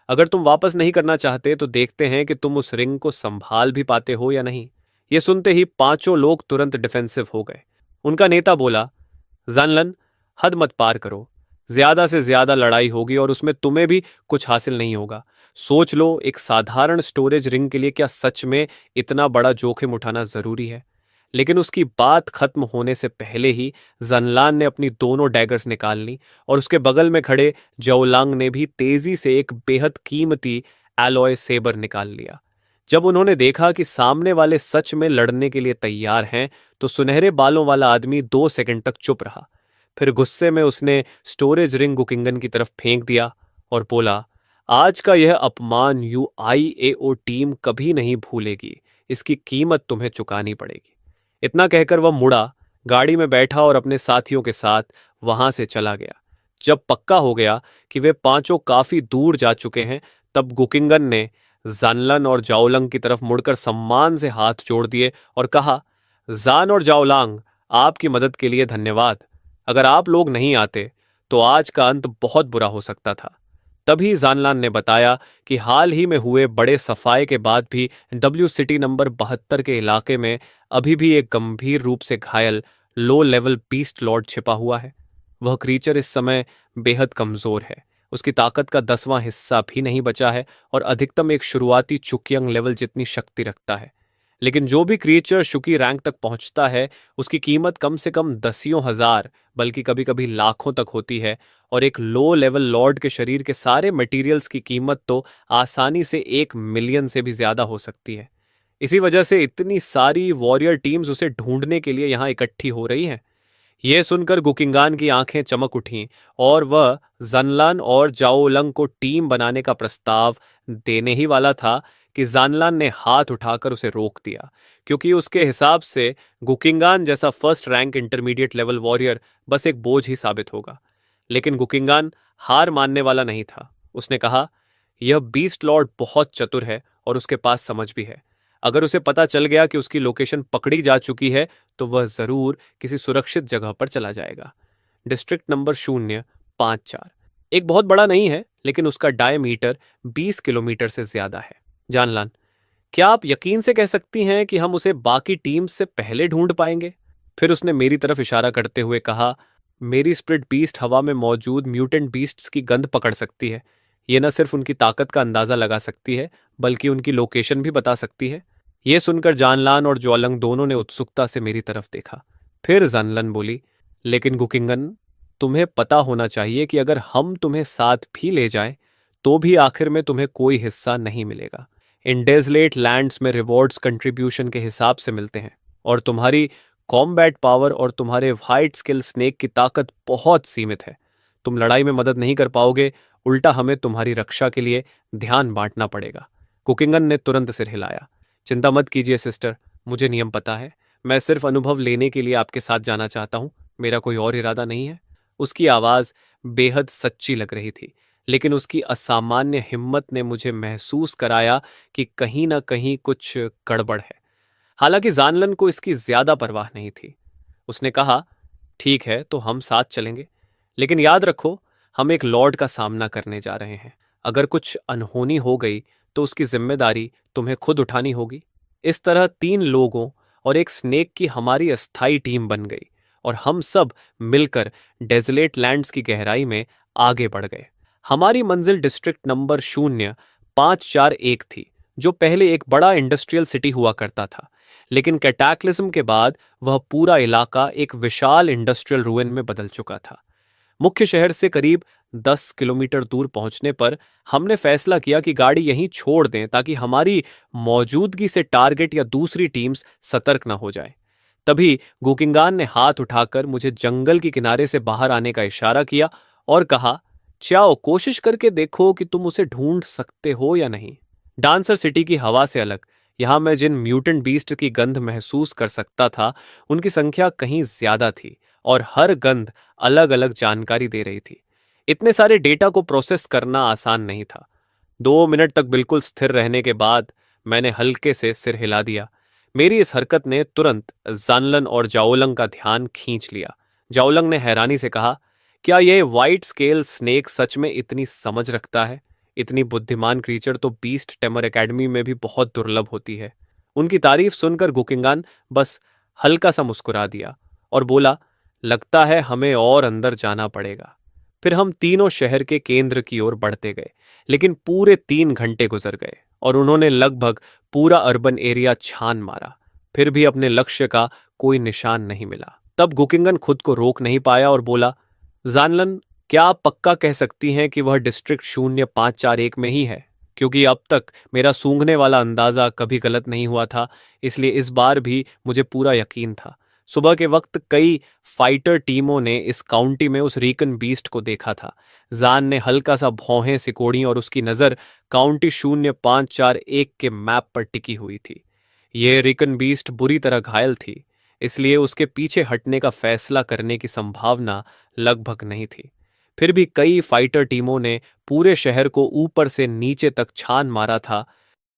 अगर तुम वापस नहीं करना चाहते तो देखते हैं कि तुम उस रिंग को संभाल भी पाते हो या नहीं। ये सुनते ही पांचों लोग तुरंत डिफेंसिव हो गए। उनका नेता बोला, जानलन, हद मत पार करो। ज्यादा से ज्यादा लड़ाई होगी और उसमें तुम्हें भी कुछ हासिल नहीं होगा। सोच लो, एक साधारण स्टोरेज रिंग के लिए क्या सच में इतना बड़ा जोखिम उठाना जरूरी है? लेकिन उसकी बात खत्म होने से पहले ही जनलान ने अपनी दोनों डैगर्स निकाल ली और उसके बगल में खड़े जौलांग ने भी तेजी से एक बेहद कीमती एलॉय सेबर निकाल लिया। जब उन्होंने देखा कि सामने वाले सच में लड़ने के लिए तैयार हैं, तो सुनहरे बालों वाला आदमी 2 सेकंड तक चुप रहा। फिर गुस्से में उसने स्टोरेज रिंग गुकिंगन की तरफ फेंक दिया और बोला, आज का यह अपमान UIAO टीम कभी नहीं भूलेगी। इसकी कीमत तुम्हें चुकानी पड़ेगी। इतना कहकर वह मुड़ा, गाड़ी में बैठा और अपने साथियों के साथ वहां से चला गया। जब पक्का हो गया कि वे पांचों काफी दूर जा चुके हैं, तब गुकिंगन ने जानलन और जाओलंग की तरफ मुड़कर सम्मान से हाथ जोड़ दिए और कहा, जान और जाओलांग, आपकी मदद के लिए धन्यवाद। अगर आप लोग नहीं आते तो आज का अंत बहुत बुरा हो सकता था। तभी जानलान ने बताया कि हाल ही में हुए बड़े सफाई के बाद भी डब्ल्यू सिटी नंबर 72 के इलाके में अभी भी एक गंभीर रूप से घायल लो लेवल बीस्ट लॉर्ड छिपा हुआ है। वह क्रीचर इस समय बेहद कमजोर है। उसकी ताकत का 10वां हिस्सा भी नहीं बचा है और अधिकतम एक शुरुआती चुकियंग लेवल जितनी शक्ति रखता है। लेकिन जो भी क्रिएचर शुकी रैंक तक पहुंचता है, उसकी कीमत कम से कम दसियों हजार बल्कि कभी कभी लाखों तक होती है और एक लो लेवल लॉर्ड के शरीर के सारे मटेरियल्स की कीमत तो आसानी से 1 मिलियन से भी ज्यादा हो सकती है। इसी वजह से इतनी सारी वॉरियर टीम्स उसे ढूंढने के लिए यहां इकट्ठी हो रही हैं। यह सुनकर गुकिंगान की आंखें चमक उठीं और वह जनलान और जाओलंग को टीम बनाने का प्रस्ताव देने ही वाला था कि जानलान ने हाथ उठाकर उसे रोक दिया, क्योंकि उसके हिसाब से गुकिंगान जैसा first rank intermediate level warrior बस एक बोझ ही साबित होगा। लेकिन गुकिंगान हार मानने वाला नहीं था। उसने कहा, यह बीस्ट लॉर्ड बहुत चतुर है और उसके पास समझ भी है। अगर उसे पता चल गया कि उसकी लोकेशन पकड़ी जा चुकी है तो वह जरूर किसी सुरक्षित जगह पर चला जाएगा। डिस्ट्रिक्ट नंबर 054 एक बहुत बड़ा नहीं है, लेकिन उसका डायमीटर 20 किलोमीटर से ज्यादा है। जानलान, क्या आप यकीन से कह सकती हैं कि हम उसे बाकी टीम से पहले ढूंढ पाएंगे? फिर उसने मेरी तरफ इशारा करते हुए कहा, मेरी स्प्लिट बीस्ट हवा में मौजूद म्यूटेंट बीस्ट्स की गंध पकड़ सकती है। यह न सिर्फ उनकी ताकत का अंदाजा लगा सकती है, बल्कि उनकी लोकेशन भी बता सकती है। यह सुनकर जानलान और ज्वालंग दोनों ने उत्सुकता से मेरी तरफ देखा। फिर जानलन बोली, लेकिन गुकिंगन, तुम्हें पता होना चाहिए कि अगर हम तुम्हें साथ भी ले जाएं, तो भी आखिर में तुम्हें कोई हिस्सा नहीं मिलेगा। इन डेजलेट लैंड्स में रिवॉर्ड्स कंट्रीब्यूशन के हिसाब से मिलते हैं और तुम्हारी कॉम्बैट पावर और तुम्हारे वाइट स्किल स्नेक की ताकत बहुत सीमित है। तुम लड़ाई में मदद नहीं कर पाओगे, उल्टा हमें तुम्हारी रक्षा के लिए ध्यान बांटना पड़ेगा। कुकिंगन ने तुरंत सिर हिलाया। चिंता मत कीजिए सिस्टर, मुझे नियम पता है। मैं सिर्फ अनुभव लेने के लिए आपके साथ जाना चाहता हूं, मेरा कोई और इरादा नहीं है। उसकी आवाज बेहद सच्ची लग रही थी, लेकिन उसकी असामान्य हिम्मत ने मुझे महसूस कराया कि कहीं ना कहीं कुछ गड़बड़ है। हालांकि जानलन को इसकी ज्यादा परवाह नहीं थी। उसने कहा, ठीक है तो हम साथ चलेंगे, लेकिन याद रखो हम एक लॉर्ड का सामना करने जा रहे हैं। अगर कुछ अनहोनी हो गई तो उसकी जिम्मेदारी तुम्हें खुद उठानी होगी। इस तरह 3 लोगों और एक स्नेक की हमारी अस्थाई टीम बन गई और हम सब मिलकर डेजलेट लैंड्स की गहराई में आगे बढ़ गए। हमारी मंजिल डिस्ट्रिक्ट नंबर 0541 थी, जो पहले एक बड़ा इंडस्ट्रियल सिटी हुआ करता था, लेकिन कैटाक्लिज्म के बाद वह पूरा इलाका एक विशाल इंडस्ट्रियल रुइन में बदल चुका था। मुख्य शहर से करीब 10 किलोमीटर दूर पहुंचने पर हमने फैसला किया कि गाड़ी यहीं छोड़ दें ताकि हमारी मौजूदगी से टारगेट या दूसरी टीम्स सतर्क न हो जाए। तभी गुकिंगान ने हाथ उठाकर मुझे जंगल के किनारे से बाहर आने का इशारा किया और कहा, चाओ, कोशिश करके देखो कि तुम उसे ढूंढ सकते हो या नहीं। डांसर सिटी की हवा से अलग यहां मैं जिन म्यूटेंट बीस्ट की गंध महसूस कर सकता था, उनकी संख्या कहीं ज्यादा थी और हर गंध अलग अलग जानकारी दे रही थी। इतने सारे डेटा को प्रोसेस करना आसान नहीं था। 2 मिनट तक बिल्कुल स्थिर रहने के बाद मैंने हल्के से सिर हिला दिया। मेरी इस हरकत ने तुरंत जानलन और जाओलंग का ध्यान खींच लिया। जाओलंग ने हैरानी से कहा, क्या यह वाइट स्केल स्नेक सच में इतनी समझ रखता है? इतनी बुद्धिमान क्रीचर तो बीस्ट टेमर एकेडमी में भी बहुत दुर्लभ होती है। उनकी तारीफ सुनकर गुकिंगान बस हल्का सा मुस्कुरा दिया और बोला, लगता है हमें और अंदर जाना पड़ेगा। फिर हम तीनों शहर के केंद्र की ओर बढ़ते गए, लेकिन पूरे 3 घंटे गुजर गए और उन्होंने लगभग पूरा अर्बन एरिया छान मारा। फिर भी अपने लक्ष्य का कोई निशान नहीं मिला। तब गुकिंगन खुद को रोक नहीं पाया और बोला, जानलन, क्या आप पक्का कह सकती हैं कि वह डिस्ट्रिक्ट 0541 में ही है? क्योंकि अब तक मेरा सूंघने वाला अंदाजा कभी गलत नहीं हुआ था, इसलिए इस बार भी मुझे पूरा यकीन था। सुबह के वक्त कई फाइटर टीमों ने इस काउंटी में उस रीकन बीस्ट को देखा था। जान ने हल्का सा भौहें सिकोड़ी और उसकी नज़र काउंटी 0541 के मैप पर टिकी हुई थी। यह रीकन बीस्ट बुरी तरह घायल थी, इसलिए उसके पीछे हटने का फैसला करने की संभावना लगभग नहीं थी। फिर भी कई फाइटर टीमों ने पूरे शहर को ऊपर से नीचे तक छान मारा था,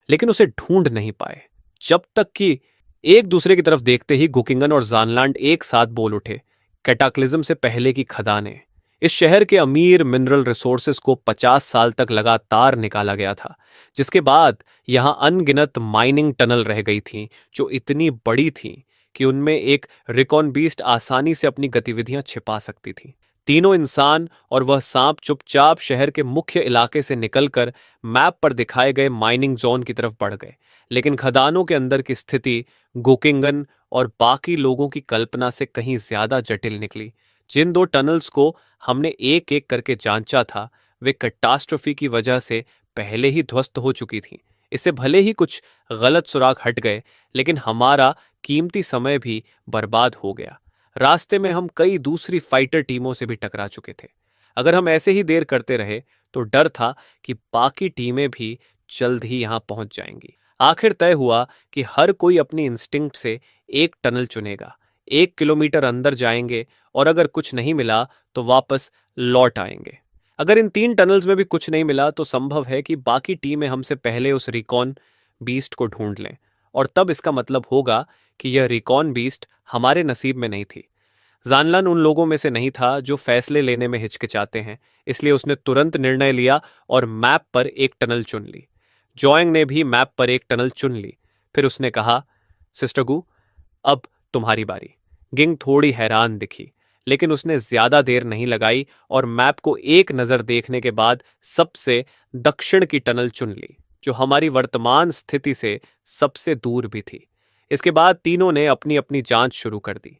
लेकिन उसे ढूंढ नहीं पाए। जब तक कि एक दूसरे की तरफ देखते ही गुकिंगन और जानलैंड एक साथ बोल उठे, कैटाक्लिज्म से पहले की खदानें। इस शहर के अमीर मिनरल रिसोर्सेज को 50 साल तक लगातार निकाला गया था, जिसके बाद यहां अनगिनत माइनिंग टनल रह गई थीं, जो इतनी बड़ी थीं कि उनमें एक रिकॉन बीस्ट आसानी से अपनी गतिविधियां छिपा सकती थी। तीनों इंसान और वह सांप चुपचाप शहर के मुख्य इलाके से निकलकर मैप पर दिखाए गए माइनिंग जोन की तरफ बढ़ गए, लेकिन खदानों के अंदर की स्थिति गुकिंगन और बाकी लोगों की कल्पना से कहीं ज्यादा जटिल निकली। जिन 2 टनल्स को हमने एक एक करके जांचा था, वे कैटास्ट्रोफी की वजह से पहले ही ध्वस्त हो चुकी थीं। इससे भले ही कुछ गलत सुराग हट गए, लेकिन हमारा कीमती समय भी बर्बाद हो गया। रास्ते में हम कई दूसरी फाइटर टीमों से भी टकरा चुके थे। अगर हम ऐसे ही देर करते रहे तो डर था कि बाकी टीमें भी जल्द ही यहां पहुंच जाएंगी। आखिर तय हुआ कि हर कोई अपनी इंस्टिंक्ट से एक टनल चुनेगा। 1 किलोमीटर अंदर जाएंगे और अगर कुछ नहीं मिला तो वापस लौट आएंगे। अगर इन 3 टनल्स में भी कुछ नहीं मिला तो संभव है कि बाकी टीमें हमसे पहले उस रिकॉन बीस्ट को ढूंढ लें, और तब इसका मतलब होगा कि यह रिकॉन बीस्ट हमारे नसीब में नहीं थी। जानलन उन लोगों में से नहीं था जो फैसले लेने में हिचकिचाते हैं, इसलिए उसने तुरंत निर्णय लिया और मैप पर एक टनल चुन ली। जॉइंग ने भी मैप पर एक टनल चुन ली। फिर उसने कहा, सिस्टर गू, अब तुम्हारी बारी। गिंग थोड़ी हैरान दिखी, लेकिन उसने ज्यादा देर नहीं लगाई और मैप को एक नजर देखने के बाद सबसे दक्षिण की टनल चुन ली, जो हमारी वर्तमान स्थिति से सबसे दूर भी थी। इसके बाद तीनों ने अपनी अपनी जांच शुरू कर दी।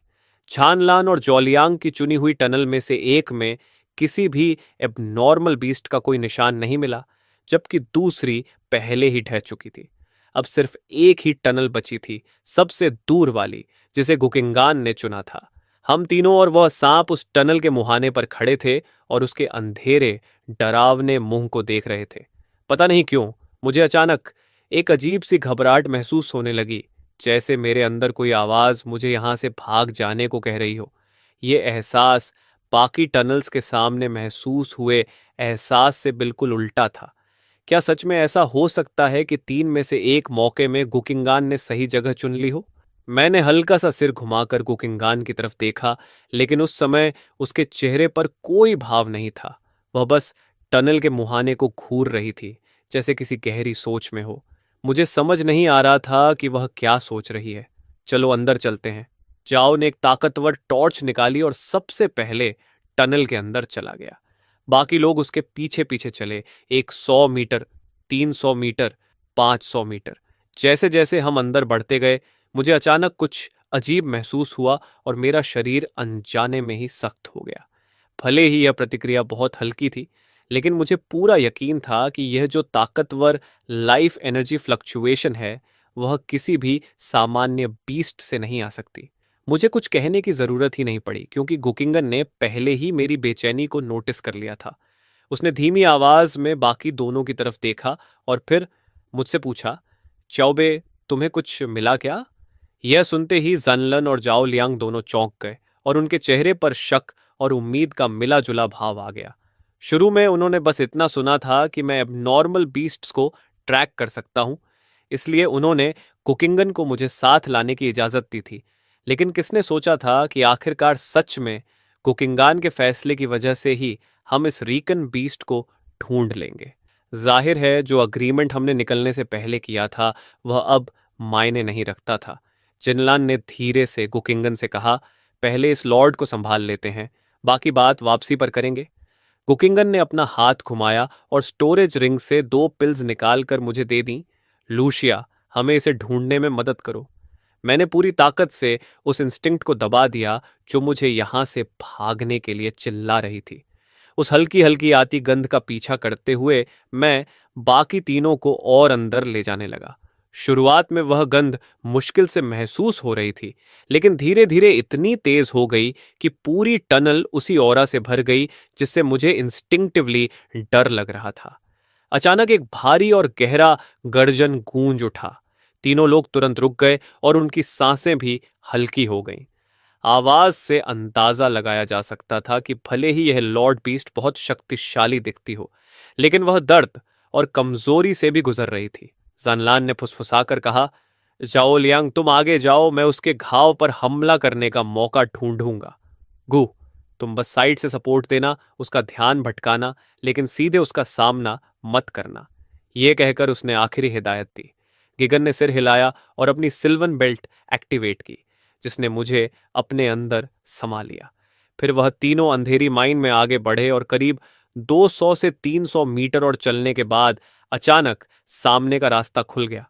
झानलान और जौलियांग की चुनी हुई टनल में से एक में किसी भी एबनॉर्मल बीस्ट का कोई निशान नहीं मिला, जबकि दूसरी पहले ही ढह चुकी थी। अब सिर्फ एक ही टनल बची थी, सबसे दूर वाली, जिसे गुकिंगान ने चुना था। हम तीनों और वह सांप उस टनल के मुहाने पर खड़े थे और उसके अंधेरे डरावने मुंह को देख रहे थे। पता नहीं क्यों मुझे अचानक एक अजीब सी घबराहट महसूस होने लगी, जैसे मेरे अंदर कोई आवाज मुझे यहां से भाग जाने को कह रही हो। ये एहसास बाकी टनल्स के सामने महसूस हुए एहसास से बिल्कुल उल्टा था। क्या सच में ऐसा हो सकता है कि 3 में से एक मौके में गुकिंगान ने सही जगह चुन ली हो? मैंने हल्का सा सिर घुमाकर गुकिंगान की तरफ देखा, लेकिन उस समय उसके चेहरे पर कोई भाव नहीं था। वह बस टनल के मुहाने को घूर रही थी, जैसे किसी गहरी सोच में हो। मुझे समझ नहीं आ रहा था कि वह क्या सोच रही है। चलो अंदर चलते हैं। जाओ ने एक ताकतवर टॉर्च निकाली और सबसे पहले टनल के अंदर चला गया। बाकी लोग उसके पीछे पीछे चले। 100 मीटर, 300 मीटर, 500 मीटर। जैसे जैसे हम अंदर बढ़ते गए, मुझे अचानक कुछ अजीब महसूस हुआ और मेरा शरीर अनजाने में ही सख्त हो गया। भले ही यह प्रतिक्रिया बहुत हल्की थी, लेकिन मुझे पूरा यकीन था कि यह जो ताकतवर लाइफ एनर्जी फ्लक्चुएशन है, वह किसी भी सामान्य बीस्ट से नहीं आ सकती। मुझे कुछ कहने की जरूरत ही नहीं पड़ी, क्योंकि गुकिंगन ने पहले ही मेरी बेचैनी को नोटिस कर लिया था। उसने धीमी आवाज में बाकी दोनों की तरफ देखा और फिर मुझसे पूछा, चौबे, तुम्हें कुछ मिला क्या? यह सुनते ही जन और जाओ लियांग दोनों चौंक गए और उनके चेहरे पर शक और उम्मीद का मिला जुला भाव आ गया। शुरू में उन्होंने बस इतना सुना था कि मैं नॉर्मल बीस्ट्स को ट्रैक कर सकता हूं, इसलिए उन्होंने कुकिंगन को मुझे साथ लाने की इजाजत दी थी। लेकिन किसने सोचा था कि आखिरकार सच में कुकिंगान के फैसले की वजह से ही हम इस रीकन बीस्ट को ढूंढ लेंगे। जाहिर है जो अग्रीमेंट हमने निकलने से पहले किया था वह अब मायने नहीं रखता था। जिनलान ने धीरे से गुकिंगन से कहा, पहले इस लॉर्ड को संभाल लेते हैं, बाकी बात वापसी पर करेंगे। गुकिंगन ने अपना हाथ घुमाया और स्टोरेज रिंग से 2 पिल्स निकालकर मुझे दे दी। लूशिया, हमें इसे ढूंढने में मदद करो। मैंने पूरी ताकत से उस इंस्टिंक्ट को दबा दिया जो मुझे यहां से भागने के लिए चिल्ला रही थी। उस हल्की हल्की आती गंध का पीछा करते हुए मैं बाकी तीनों को और अंदर ले जाने लगा। शुरुआत में वह गंध मुश्किल से महसूस हो रही थी, लेकिन धीरे धीरे इतनी तेज हो गई कि पूरी टनल उसी ऑरा से भर गई जिससे मुझे इंस्टिंक्टिवली डर लग रहा था। अचानक एक भारी और गहरा गर्जन गूंज उठा। तीनों लोग तुरंत रुक गए और उनकी सांसें भी हल्की हो गईं। आवाज से अंदाजा लगाया जा सकता था कि भले ही यह लॉर्ड बीस्ट बहुत शक्तिशाली दिखती हो, लेकिन वह दर्द और कमजोरी से भी गुजर रही थी। जानलान ने फुसफुसाकर कहा, जाओ लियांग, तुम आगे जाओ, मैं उसके घाव पर हमला करने का मौका ढूंढूंगा। गु, तुम बस साइड से सपोर्ट देना, उसका ध्यान भटकाना, लेकिन सीधे उसका सामना मत करना। यह कहकर उसने आखिरी हिदायत दी। गिगन ने सिर हिलाया और अपनी सिल्वन बेल्ट एक्टिवेट की, जिसने मुझे अपने अंदर समा लिया। फिर वह तीनों अंधेरी माइन में आगे बढ़े और करीब 200 से 300 मीटर और चलने के बाद अचानक सामने का रास्ता खुल गया।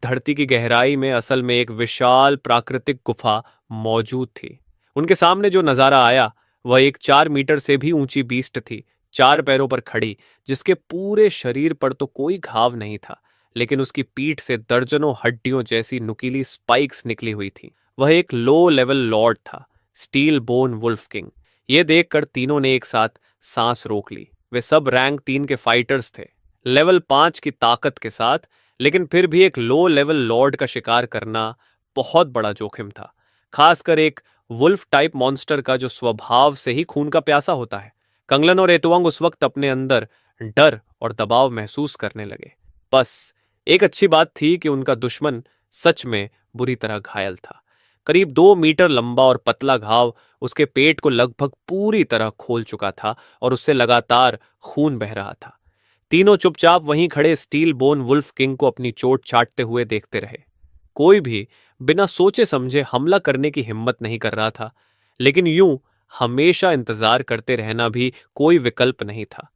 धरती की गहराई में असल में एक विशाल प्राकृतिक गुफा मौजूद थी। उनके सामने जो नजारा आया वह एक 4 मीटर से भी ऊंची बीस्ट थी, 4 पैरों पर खड़ी, जिसके पूरे शरीर पर तो कोई घाव नहीं था, लेकिन उसकी पीठ से दर्जनों हड्डियों जैसी नुकीली स्पाइक्स निकली हुई थीं। वह एक लो लेवल लॉर्ड था, स्टील बोन वुल्फ किंग। ये देखकर तीनों ने एक साथ सांस रोक ली। वे सब रैंक 3 के फाइटर्स थे, लेवल 5 की ताकत के साथ, लेकिन फिर भी एक लो लेवल लॉर्ड का शिकार करना बहुत बड़ा जोखिम था, खासकर एक वुल्फ टाइप मॉन्स्टर का जो स्वभाव से ही खून का प्यासा होता है। कंगलन और एतुआंग उस वक्त अपने अंदर डर और दबाव महसूस करने लगे। बस एक अच्छी बात थी कि उनका दुश्मन सच में बुरी तरह घायल था। करीब 2 मीटर लंबा और पतला घाव उसके पेट को लगभग पूरी तरह खोल चुका था और उससे लगातार खून बह रहा था। तीनों चुपचाप वहीं खड़े स्टील बोन वुल्फ किंग को अपनी चोट चाटते हुए देखते रहे। कोई भी बिना सोचे समझे हमला करने की हिम्मत नहीं कर रहा था, लेकिन यूं हमेशा इंतजार करते रहना भी कोई विकल्प नहीं था।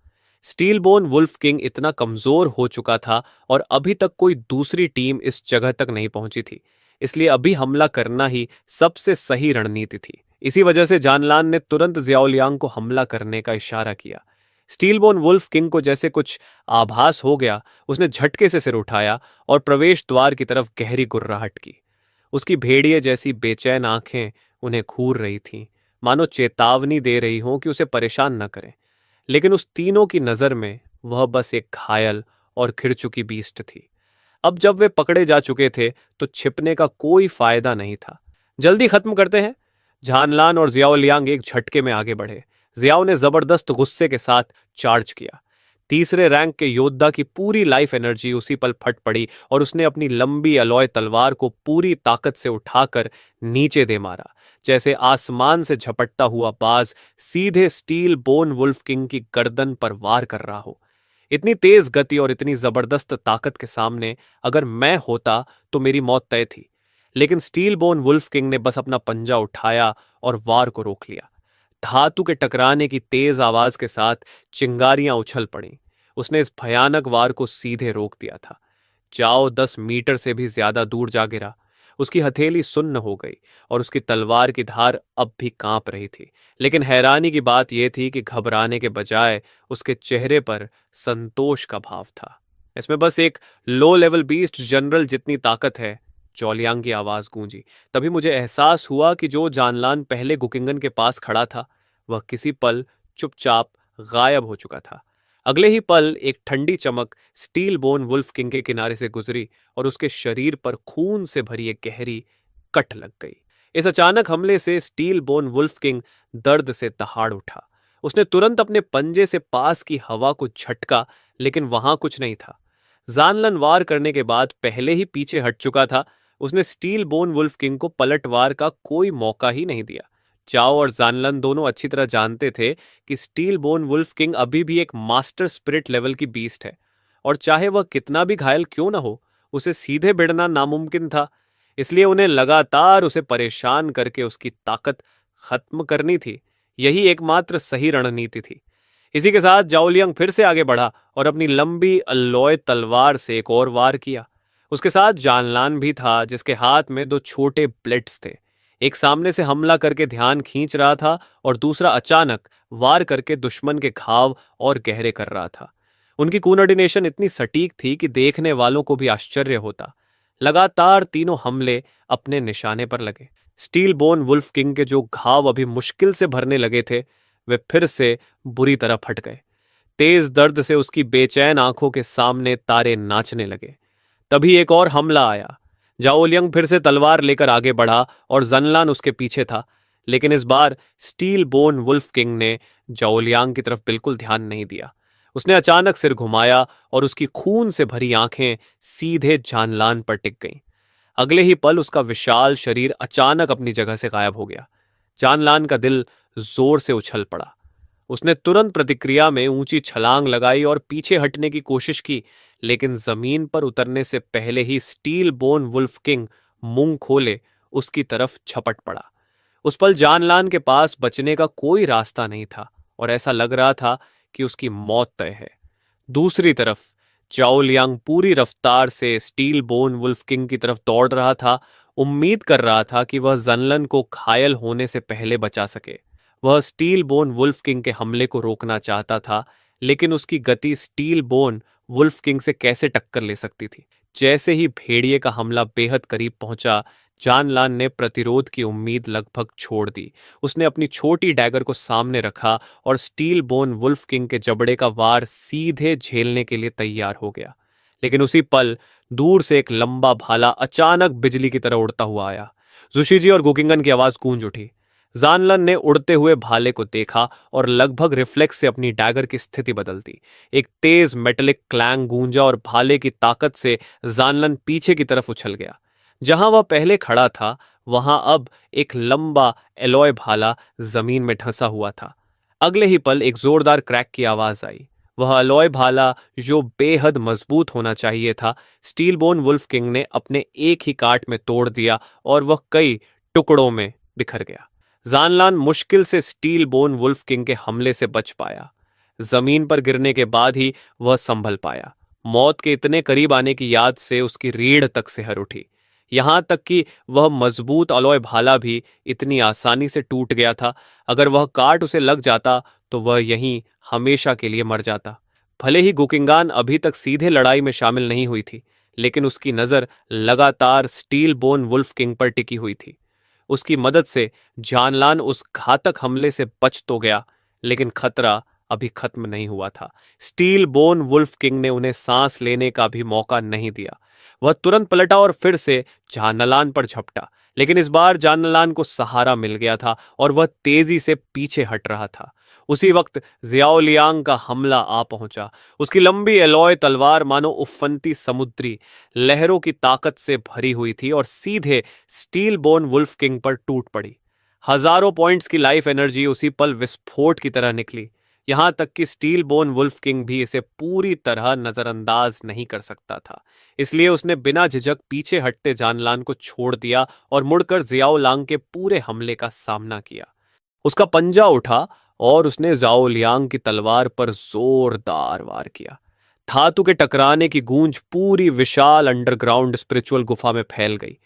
स्टील बोन वुल्फ किंग इतना कमजोर हो चुका था और अभी तक कोई दूसरी टीम इस जगह तक नहीं पहुंची थी, इसलिए अभी हमला करना ही सबसे सही रणनीति थी। इसी वजह से जानलान ने तुरंत जियाओलियांग को हमला करने का इशारा किया। स्टीलबोन वुल्फ किंग को जैसे कुछ आभास हो गया, उसने झटके से सिर उठाया और प्रवेश द्वार की तरफ गहरी गुर्राहट की। उसकी भेड़िए जैसी बेचैन आंखें उन्हें घूर रही थीं, मानो चेतावनी दे रही हों कि उसे परेशान न करें। लेकिन उस तीनों की नजर में वह बस एक घायल और खिर चुकी बीस्ट थी। अब जब वे पकड़े जा चुके थे तो छिपने का कोई फायदा नहीं था। जल्दी खत्म करते हैं। झानलान और जियाओ लियांग एक झटके में आगे बढ़े। जियाओ ने जबरदस्त गुस्से के साथ चार्ज किया। तीसरे रैंक के योद्धा की पूरी लाइफ एनर्जी उसी पल फट पड़ी और उसने अपनी लंबी अलॉय तलवार को पूरी ताकत से उठाकर नीचे दे मारा, जैसे आसमान से झपटता हुआ बाज सीधे स्टील बोन वुल्फ किंग की गर्दन पर वार कर रहा हो। इतनी तेज गति और इतनी जबरदस्त ताकत के सामने अगर मैं होता तो मेरी मौत तय थी। लेकिन स्टील बोन वुल्फ किंग ने बस अपना पंजा उठाया और वार को रोक लिया। धातु के टकराने की तेज आवाज के साथ चिंगारियां उछल पड़ी। उसने इस भयानक वार को सीधे रोक दिया था। जाओ 10 मीटर से भी ज्यादा दूर जा गिरा। उसकी हथेली सुन्न हो गई और उसकी तलवार की धार अब भी कांप रही थी। लेकिन हैरानी की बात यह थी कि घबराने के बजाय उसके चेहरे पर संतोष का भाव था। इसमें बस एक लो लेवल बीस्ट जनरल जितनी ताकत है। जौलियांग की आवाज गूंजी। तभी मुझे एहसास हुआ कि जो जानलान पहले गुकिंगन के पास खड़ा था वह किसी पल चुपचाप गायब हो चुका था। अगले ही पल एक ठंडी चमक स्टील बोन वुल्फ किंग के किनारे से गुजरी और उसके शरीर पर खून से भरी एक गहरी कट लग गई। इस अचानक हमले से स्टील बोन वुल्फ किंग दर्द से दहाड़ उठा। उसने तुरंत अपने पंजे से पास की हवा को झटका, लेकिन वहां कुछ नहीं था। जानलन वार करने के बाद पहले ही पीछे हट चुका था। उसने स्टील बोन वुल्फ किंग को पलटवार का कोई मौका ही नहीं दिया। चाओ और जानलन दोनों अच्छी तरह जानते थे कि स्टील बोन वुल्फ किंग अभी भी एक मास्टर स्पिरिट लेवल की बीस्ट है, और चाहे वह कितना भी घायल क्यों ना हो, उसे सीधे भिड़ना नामुमकिन था। इसलिए उन्हें लगातार उसे परेशान करके उसकी ताकत खत्म करनी थी। यही एकमात्र सही रणनीति थी। इसी के साथ जाओलियांग फिर से आगे बढ़ा और अपनी लंबी अल्लॉय तलवार से एक और वार किया। उसके साथ जानलान भी था, जिसके हाथ में दो छोटे ब्लेड्स थे। एक सामने से हमला करके ध्यान खींच रहा था और दूसरा अचानक वार करके दुश्मन के घाव और गहरे कर रहा था। उनकी कोऑर्डिनेशन इतनी सटीक थी कि देखने वालों को भी आश्चर्य होता। लगातार तीनों हमले अपने निशाने पर लगे। स्टील बोन वुल्फ किंग के जो घाव अभी मुश्किल से भरने लगे थे, वे फिर से बुरी तरह फट गए। तेज दर्द से उसकी बेचैन आंखों के सामने तारे नाचने लगे। तभी एक और हमला आया। जाओलियांग फिर से तलवार लेकर आगे बढ़ा और जन्लान उसके पीछे था। लेकिन इस बार स्टील बोन वुल्फ किंग ने जाओलियांग की तरफ बिल्कुल ध्यान नहीं दिया। उसने अचानक सिर घुमाया और उसकी खून से भरी आंखें सीधे जानलान पर टिक गईं। अगले ही पल उसका विशाल शरीर अचानक अपनी जगह से गायब हो गया। जानलान का दिल जोर से उछल पड़ा। उसने तुरंत प्रतिक्रिया में ऊंची छलांग लगाई और पीछे हटने की कोशिश की, लेकिन जमीन पर उतरने से पहले ही स्टील बोन वुल्फ किंग मुंह खोले उसकी तरफ झपट पड़ा। उस पल जानलान के पास बचने का कोई रास्ता नहीं था और ऐसा लग रहा था कि उसकी मौत तय है। दूसरी तरफ चाओ लियांग पूरी रफ्तार से स्टील बोन वुल्फ किंग की तरफ दौड़ रहा था। उम्मीद कर रहा था कि वह जन्लन को घायल होने से पहले बचा सके। वह स्टील बोन वुल्फ किंग के हमले को रोकना चाहता था, लेकिन उसकी गति स्टील बोन वुल्फ किंग से कैसे टक्कर ले सकती थी। जैसे ही भेड़िए का हमला बेहद करीब पहुंचा, जानलान ने प्रतिरोध की उम्मीद लगभग छोड़ दी। उसने अपनी छोटी डैगर को सामने रखा और स्टील बोन वुल्फ किंग के जबड़े का वार सीधे झेलने के लिए तैयार हो गया। लेकिन उसी पल दूर से एक लंबा भाला अचानक बिजली की तरह उड़ता हुआ आया। जुशीजी और गुकिंगन की आवाज गूंज उठी। जानलन ने उड़ते हुए भाले को देखा और लगभग रिफ्लेक्स से अपनी डैगर की स्थिति बदल दी। एक तेज मेटेलिक क्लैंग गूंजा और भाले की ताकत से जानलन पीछे की तरफ उछल गया। जहां वह पहले खड़ा था, वहां अब एक लंबा एलॉय भाला जमीन में धंसा हुआ था। अगले ही पल एक जोरदार क्रैक की आवाज आई। वह अलॉय भाला, जो बेहद मजबूत होना चाहिए था, स्टील बोन वुल्फ किंग ने अपने एक ही काट में तोड़ दिया और वह कई टुकड़ों में बिखर गया। जानलान मुश्किल से स्टील बोन वुल्फ किंग के हमले से बच पाया। जमीन पर गिरने के बाद ही वह संभल पाया। मौत के इतने करीब आने की याद से उसकी रीढ़ तक सिहर उठी। यहां तक कि वह मजबूत अलॉय भाला भी इतनी आसानी से टूट गया था। अगर वह काट उसे लग जाता तो वह यहीं हमेशा के लिए मर जाता। भले ही गुकिंगान अभी तक सीधे लड़ाई में शामिल नहीं हुई थी, लेकिन उसकी नजर लगातार स्टील बोन वुल्फ किंग पर टिकी हुई थी। उसकी मदद से जानलान उस घातक हमले से बच तो गया, लेकिन खतरा अभी खत्म नहीं हुआ था। स्टील बोन वुल्फ किंग ने उन्हें सांस लेने का भी मौका नहीं दिया। वह तुरंत पलटा और फिर से जानलान पर झपटा, लेकिन इस बार जानलान को सहारा मिल गया था और वह तेजी से पीछे हट रहा था। उसी वक्त जियाओ लियांग का हमला आ पहुंचा। उसकी लंबी एलॉय तलवार मानो उफनती समुद्री लहरों की ताकत से भरी हुई थी और सीधे स्टील बोन वुल्फ किंग पर टूट पड़ी। हजारों पॉइंट्स की लाइफ एनर्जी उसी पल विस्फोट की तरह निकली। यहां तक कि स्टील बोन वुल्फ किंग भी इसे पूरी तरह नजरअंदाज नहीं कर सकता था। इसलिए उसने बिना झिझक पीछे हटते जानलान को छोड़ दिया और मुड़कर जियाओ लांग के पूरे हमले का सामना किया। उसका पंजा उठा और उसने जाओ लियांग की तलवार पर जोरदार वार किया। धातु के टकराने की गूंज पूरी विशाल अंडरग्राउंड स्पिरिचुअल गुफा में फैल गई।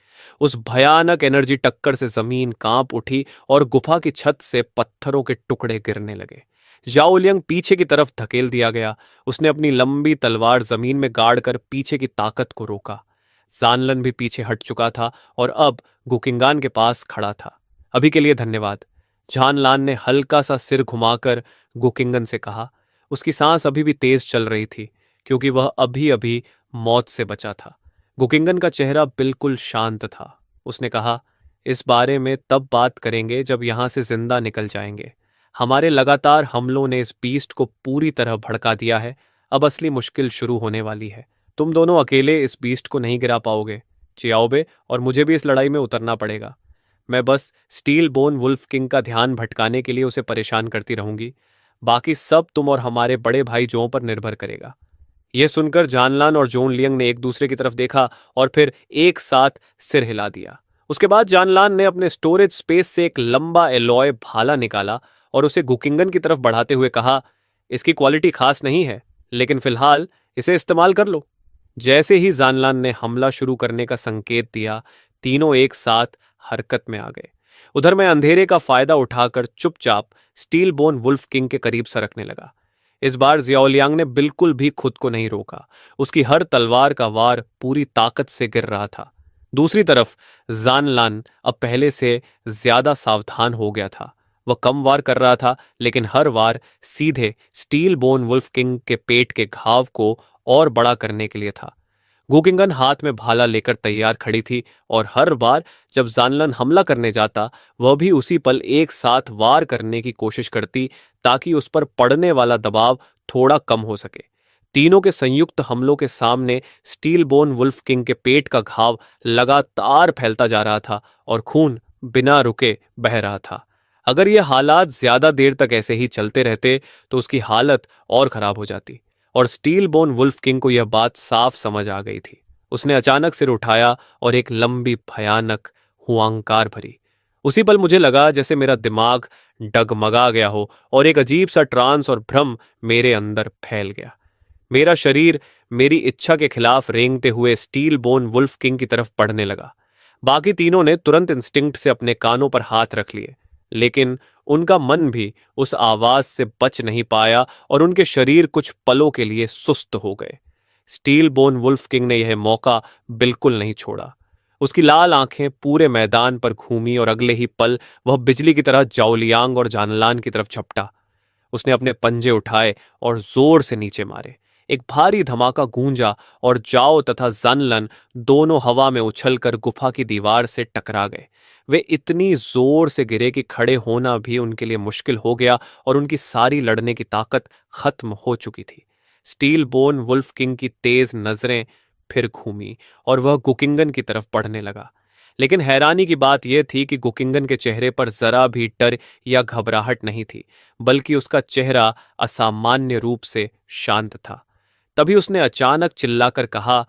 उस भयानक एनर्जी टक्कर से जमीन कांप उठी और गुफा की छत से पत्थरों के टुकड़े गिरने लगे। जाओ लियांग पीछे की तरफ धकेल दिया गया। उसने अपनी लंबी तलवार जमीन में गाड़कर पीछे की ताकत को रोका। जानलन भी पीछे हट चुका था और अब गुकिंगान के पास खड़ा था। अभी के लिए धन्यवाद, जानलान ने हल्का सा सिर घुमाकर गुकिंगन से कहा। उसकी सांस अभी भी तेज चल रही थी क्योंकि वह अभी अभी मौत से बचा था। गुकिंगन का चेहरा बिल्कुल शांत था। उसने कहा, इस बारे में तब बात करेंगे जब यहां से जिंदा निकल जाएंगे। हमारे लगातार हमलों ने इस बीस्ट को पूरी तरह भड़का दिया है। अब असली मुश्किल शुरू होने वाली है। तुम दोनों अकेले इस बीस्ट को नहीं गिरा पाओगे चियाओबे, और मुझे भी इस लड़ाई में उतरना पड़ेगा। मैं बस स्टील बोन वुल्फ किंग का ध्यान भटकाने के लिए उसे परेशान करती रहूंगी। बाकी सब तुम और हमारे बड़े भाई जो पर निर्भर करेगा। यह सुनकर जानलान और जोन लियंग ने एक दूसरे की तरफ देखा और फिर एक साथ सिर हिला दिया। उसके बाद जानलान ने अपने स्टोरेज स्पेस से एक लंबा एलॉय भाला निकाला और उसे गुकिंगन की तरफ बढ़ाते हुए कहा, इसकी क्वालिटी खास नहीं है, लेकिन फिलहाल इसे इस्तेमाल कर लो। जैसे ही जानलान ने हमला शुरू करने का संकेत दिया, तीनों एक साथ हरकत में आ गए। उधर मैं अंधेरे का फायदा उठाकर चुपचाप स्टील बोन वुल्फ किंग के करीब सरकने लगा। इस बार जियाओलियांग ने बिल्कुल भी खुद को नहीं रोका। उसकी हर तलवार का वार पूरी ताकत से गिर रहा था। दूसरी तरफ जानलान अब पहले से ज्यादा सावधान हो गया था। वह कम वार कर रहा था, लेकिन हर वार सीधे स्टील बोन वुल्फ किंग के पेट के घाव को और बड़ा करने के लिए था। गुकिंगन हाथ में भाला लेकर तैयार खड़ी थी और हर बार जब जानलन हमला करने जाता, वह भी उसी पल एक साथ वार करने की कोशिश करती ताकि उस पर पड़ने वाला दबाव थोड़ा कम हो सके। तीनों के संयुक्त हमलों के सामने स्टील बोन वुल्फ किंग के पेट का घाव लगातार फैलता जा रहा था और खून बिना रुके बह रहा था। अगर ये हालात ज्यादा देर तक ऐसे ही चलते रहते तो उसकी हालत और खराब हो जाती, और स्टील बोन वुल्फ किंग को यह बात साफ समझ आ गई थी। उसने अचानक सिर उठाया और एक लंबी भयानक हुआंकार भरी। उसी पल मुझे लगा जैसे मेरा दिमाग डगमगा गया हो और एक अजीब सा ट्रांस और भ्रम मेरे अंदर फैल गया। मेरा शरीर मेरी इच्छा के खिलाफ रेंगते हुए स्टील बोन वुल्फ किंग की तरफ बढ़ने लगा। बाकी तीनों ने तुरंत इंस्टिंक्ट से अपने कानों पर हाथ रख लिए, लेकिन उनका मन भी उस आवाज से बच नहीं पाया और उनके शरीर कुछ पलों के लिए सुस्त हो गए। स्टील बोन वुल्फ किंग ने यह मौका बिल्कुल नहीं छोड़ा। उसकी लाल आंखें पूरे मैदान पर घूमी और अगले ही पल वह बिजली की तरह जाओलियांग और जानलान की तरफ झपटा। उसने अपने पंजे उठाए और जोर से नीचे मारे। एक भारी धमाका गूंजा और जाओ तथा जानलन दोनों हवा में उछलकर गुफा की दीवार से टकरा गए। वे इतनी जोर से गिरे कि खड़े होना भी उनके लिए मुश्किल हो गया और उनकी सारी लड़ने की ताकत खत्म हो चुकी थी। स्टील बोन वुल्फ किंग की तेज नजरें फिर घूमी और वह गुकिंगन की तरफ बढ़ने लगा। लेकिन हैरानी की बात यह थी कि गुकिंगन के चेहरे पर जरा भी डर या घबराहट नहीं थी, बल्कि उसका चेहरा असामान्य रूप से शांत था। तभी उसने अचानक चिल्लाकर कहा,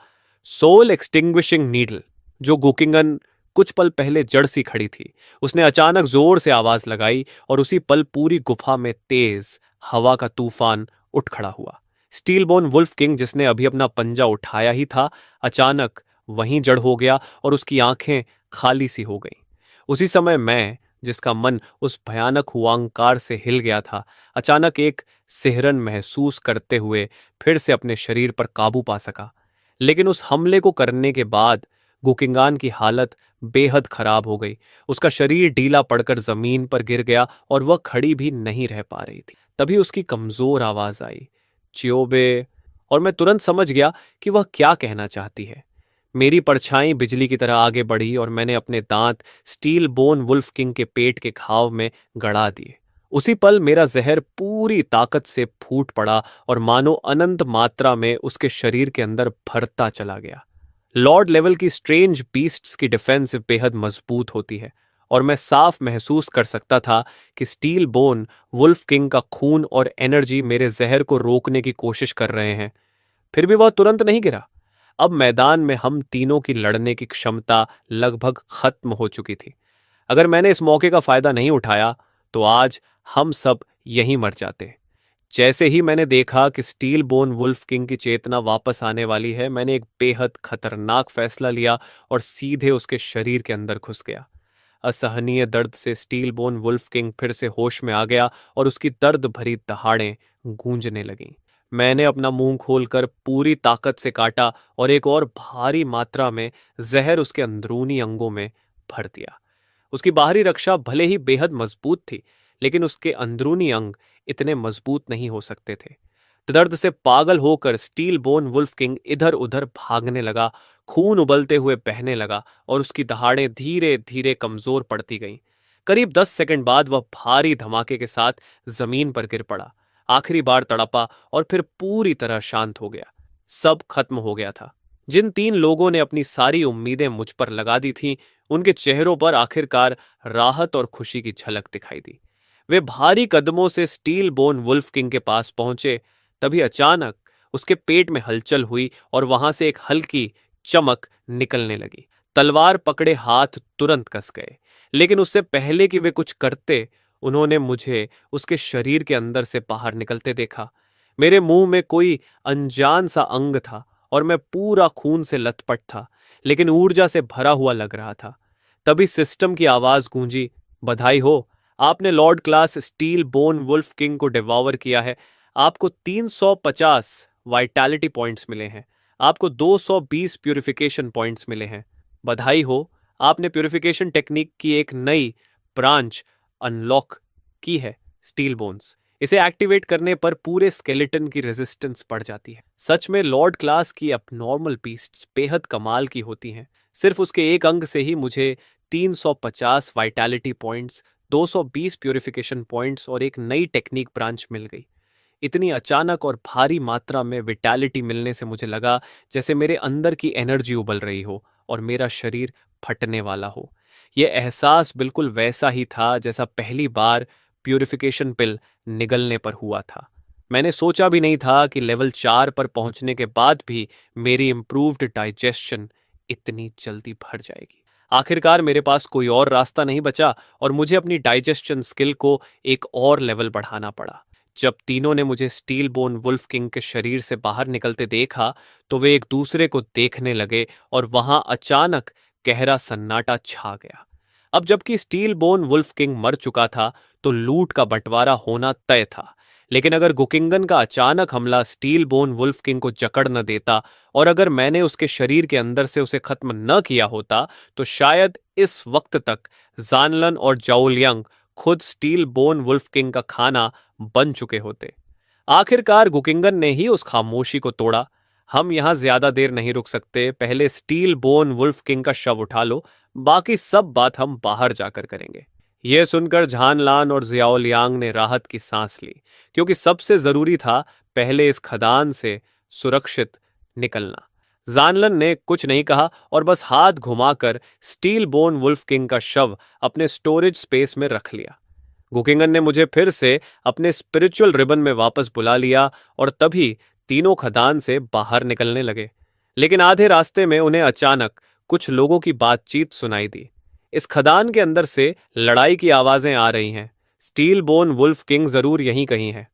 सोल एक्सटिंग्विशिंग नीडल। जो गुकिंगन कुछ पल पहले जड़ सी खड़ी थी, उसने अचानक जोर से आवाज लगाई और उसी पल पूरी गुफा में तेज हवा का तूफान उठ खड़ा हुआ। स्टील बोन वुल्फ किंग, जिसने अभी अपना पंजा उठाया ही था, अचानक वहीं जड़ हो गया और उसकी आंखें खाली सी हो गईं। उसी समय मैं, जिसका मन उस भयानक हुआंकार से हिल गया था, अचानक एक सिहरन महसूस करते हुए फिर से अपने शरीर पर काबू पा सका। लेकिन उस हमले को करने के बाद गुकिंगान की हालत बेहद खराब हो गई। उसका शरीर ढीला पड़कर जमीन पर गिर गया और वह खड़ी भी नहीं रह पा रही थी। तभी उसकी कमजोर आवाज आई, चियोबे, और मैं तुरंत समझ गया कि वह क्या कहना चाहती है। मेरी परछाई बिजली की तरह आगे बढ़ी और मैंने अपने दांत स्टील बोन वुल्फ किंग के पेट के घाव में गड़ा दिए। उसी पल मेरा जहर पूरी ताकत से फूट पड़ा और मानो अनंत मात्रा में उसके शरीर के अंदर भरता चला गया। लॉर्ड लेवल की स्ट्रेंज बीस्ट्स की डिफेंस बेहद मजबूत होती है और मैं साफ महसूस कर सकता था कि स्टील बोन वुल्फ किंग का खून और एनर्जी मेरे जहर को रोकने की कोशिश कर रहे हैं। फिर भी वह तुरंत नहीं गिरा। अब मैदान में हम तीनों की लड़ने की क्षमता लगभग खत्म हो चुकी थी। अगर मैंने इस मौके का फायदा नहीं उठाया तो आज हम सब यहीं मर जाते। जैसे ही मैंने देखा कि स्टील बोन वुल्फ किंग की चेतना वापस आने वाली है, मैंने एक बेहद खतरनाक फैसला लिया और सीधे उसके शरीर के अंदर घुस गया। असहनीय दर्द से स्टील बोन वुल्फ किंग फिर से होश में आ गया और उसकी दर्द भरी दहाड़ें गूंजने लगीं। मैंने अपना मुंह खोलकर पूरी ताकत से काटा और एक और भारी मात्रा में जहर उसके अंदरूनी अंगों में भर दिया। उसकी बाहरी रक्षा भले ही बेहद मजबूत थी, लेकिन उसके अंदरूनी अंग इतने मजबूत नहीं हो सकते थे। दर्द से पागल होकर स्टील बोन वुल्फ किंग इधर उधर भागने लगा, खून उबलते हुए बहने लगा और उसकी दहाड़ें धीरे धीरे कमजोर पड़ती गईं। करीब 10 सेकंड बाद वह भारी धमाके के साथ जमीन पर गिर पड़ा, आखिरी बार तड़पा और फिर पूरी तरह शांत हो गया। सब खत्म हो गया था। जिन 3 लोगों ने अपनी सारी उम्मीदें मुझ पर लगा दी थीं, उनके चेहरों पर आखिरकार राहत और खुशी की झलक दिखाई दी। वे भारी कदमों से स्टील बोन वुल्फ किंग के पास पहुंचे। तभी अचानक उसके पेट में हलचल हुई और वहां से एक हल्की चमक निकलने लगी। तलवार पकड़े हाथ तुरंत कस गए, लेकिन उससे पहले कि वे कुछ करते, उन्होंने मुझे उसके शरीर के अंदर से बाहर निकलते देखा। मेरे मुंह में कोई अनजान सा अंग था और मैं पूरा खून से लथपथ था, लेकिन ऊर्जा से भरा हुआ लग रहा था। तभी सिस्टम की आवाज गूंजी, बधाई हो, आपने lord class steel bone wolf king को डिवॉर किया है। आपको 350 वाइटैलिटी पॉइंट्स मिले हैं। आपको 220 प्यूरिफिकेशन पॉइंट्स मिले हैं। बधाई हो, आपने प्यूरिफिकेशन टेक्निक की एक नई ब्रांच अनलॉक की है, स्टील बोन्स। इसे एक्टिवेट करने पर पूरे स्केलेटन की रेजिस्टेंस बढ़ जाती है। सच में लॉर्ड क्लास की अपनॉर्मल बीस्ट्स बेहद कमाल की होती हैं। सिर्फ उसके एक अंग से ही मुझे 350 वाइटैलिटी पॉइंट्स, 220 प्यूरिफिकेशन पॉइंट्स और एक नई टेक्निक ब्रांच मिल गई। इतनी अचानक और भारी मात्रा में विटैलिटी मिलने से मुझे लगा जैसे मेरे अंदर की एनर्जी उबल रही हो और मेरा शरीर फटने वाला हो। यह एहसास बिल्कुल वैसा ही था जैसा पहली बार प्यूरिफिकेशन पिल निगलने पर हुआ था। मैंने सोचा भी नहीं था कि लेवल 4 पर पहुंचने के बाद भी मेरी इम्प्रूव्ड डाइजेशन इतनी जल्दी भर जाएगी। आखिरकार मेरे पास कोई और रास्ता नहीं बचा और मुझे अपनी डाइजेशन स्किल को एक और लेवल बढ़ाना पड़ा। जब तीनों ने मुझे स्टील बोन वुल्फ किंग के शरीर से बाहर निकलते देखा, तो वे एक दूसरे को देखने लगे और वहां अचानक गहरा सन्नाटा छा गया। अब जबकि स्टील बोन वुल्फ किंग मर चुका था, तो लूट का बंटवारा होना तय था। लेकिन अगर गुकिंगन का अचानक हमला स्टील बोन वुल्फ किंग को जकड़ न देता और अगर मैंने उसके शरीर के अंदर से उसे खत्म न किया होता, तो शायद इस वक्त तक जानलन और जाओलियांग खुद स्टील बोन वुल्फ किंग का खाना बन चुके होते। आखिरकार गुकिंगन ने ही उस खामोशी को तोड़ा। हम यहां ज्यादा देर नहीं रुक सकते, पहले स्टील बोन वुल्फ किंग का शव उठा लो, बाकी सब बात हम बाहर जाकर करेंगे। यह सुनकर झानलान और जियाओलियांग ने राहत की सांस ली, क्योंकि सबसे जरूरी था पहले इस खदान से सुरक्षित निकलना। जानलन ने कुछ नहीं कहा और बस हाथ घुमाकर स्टील बोन वुल्फ किंग का शव अपने स्टोरेज स्पेस में रख लिया। गुकिंगन ने मुझे फिर से अपने स्पिरिचुअल रिबन में वापस बुला लिया और तभी तीनों खदान से बाहर निकलने लगे। लेकिन आधे रास्ते में उन्हें अचानक कुछ लोगों की बातचीत सुनाई दी। इस खदान के अंदर से लड़ाई की आवाजें आ रही हैं। स्टील बोन वुल्फ किंग जरूर यहीं कहीं है।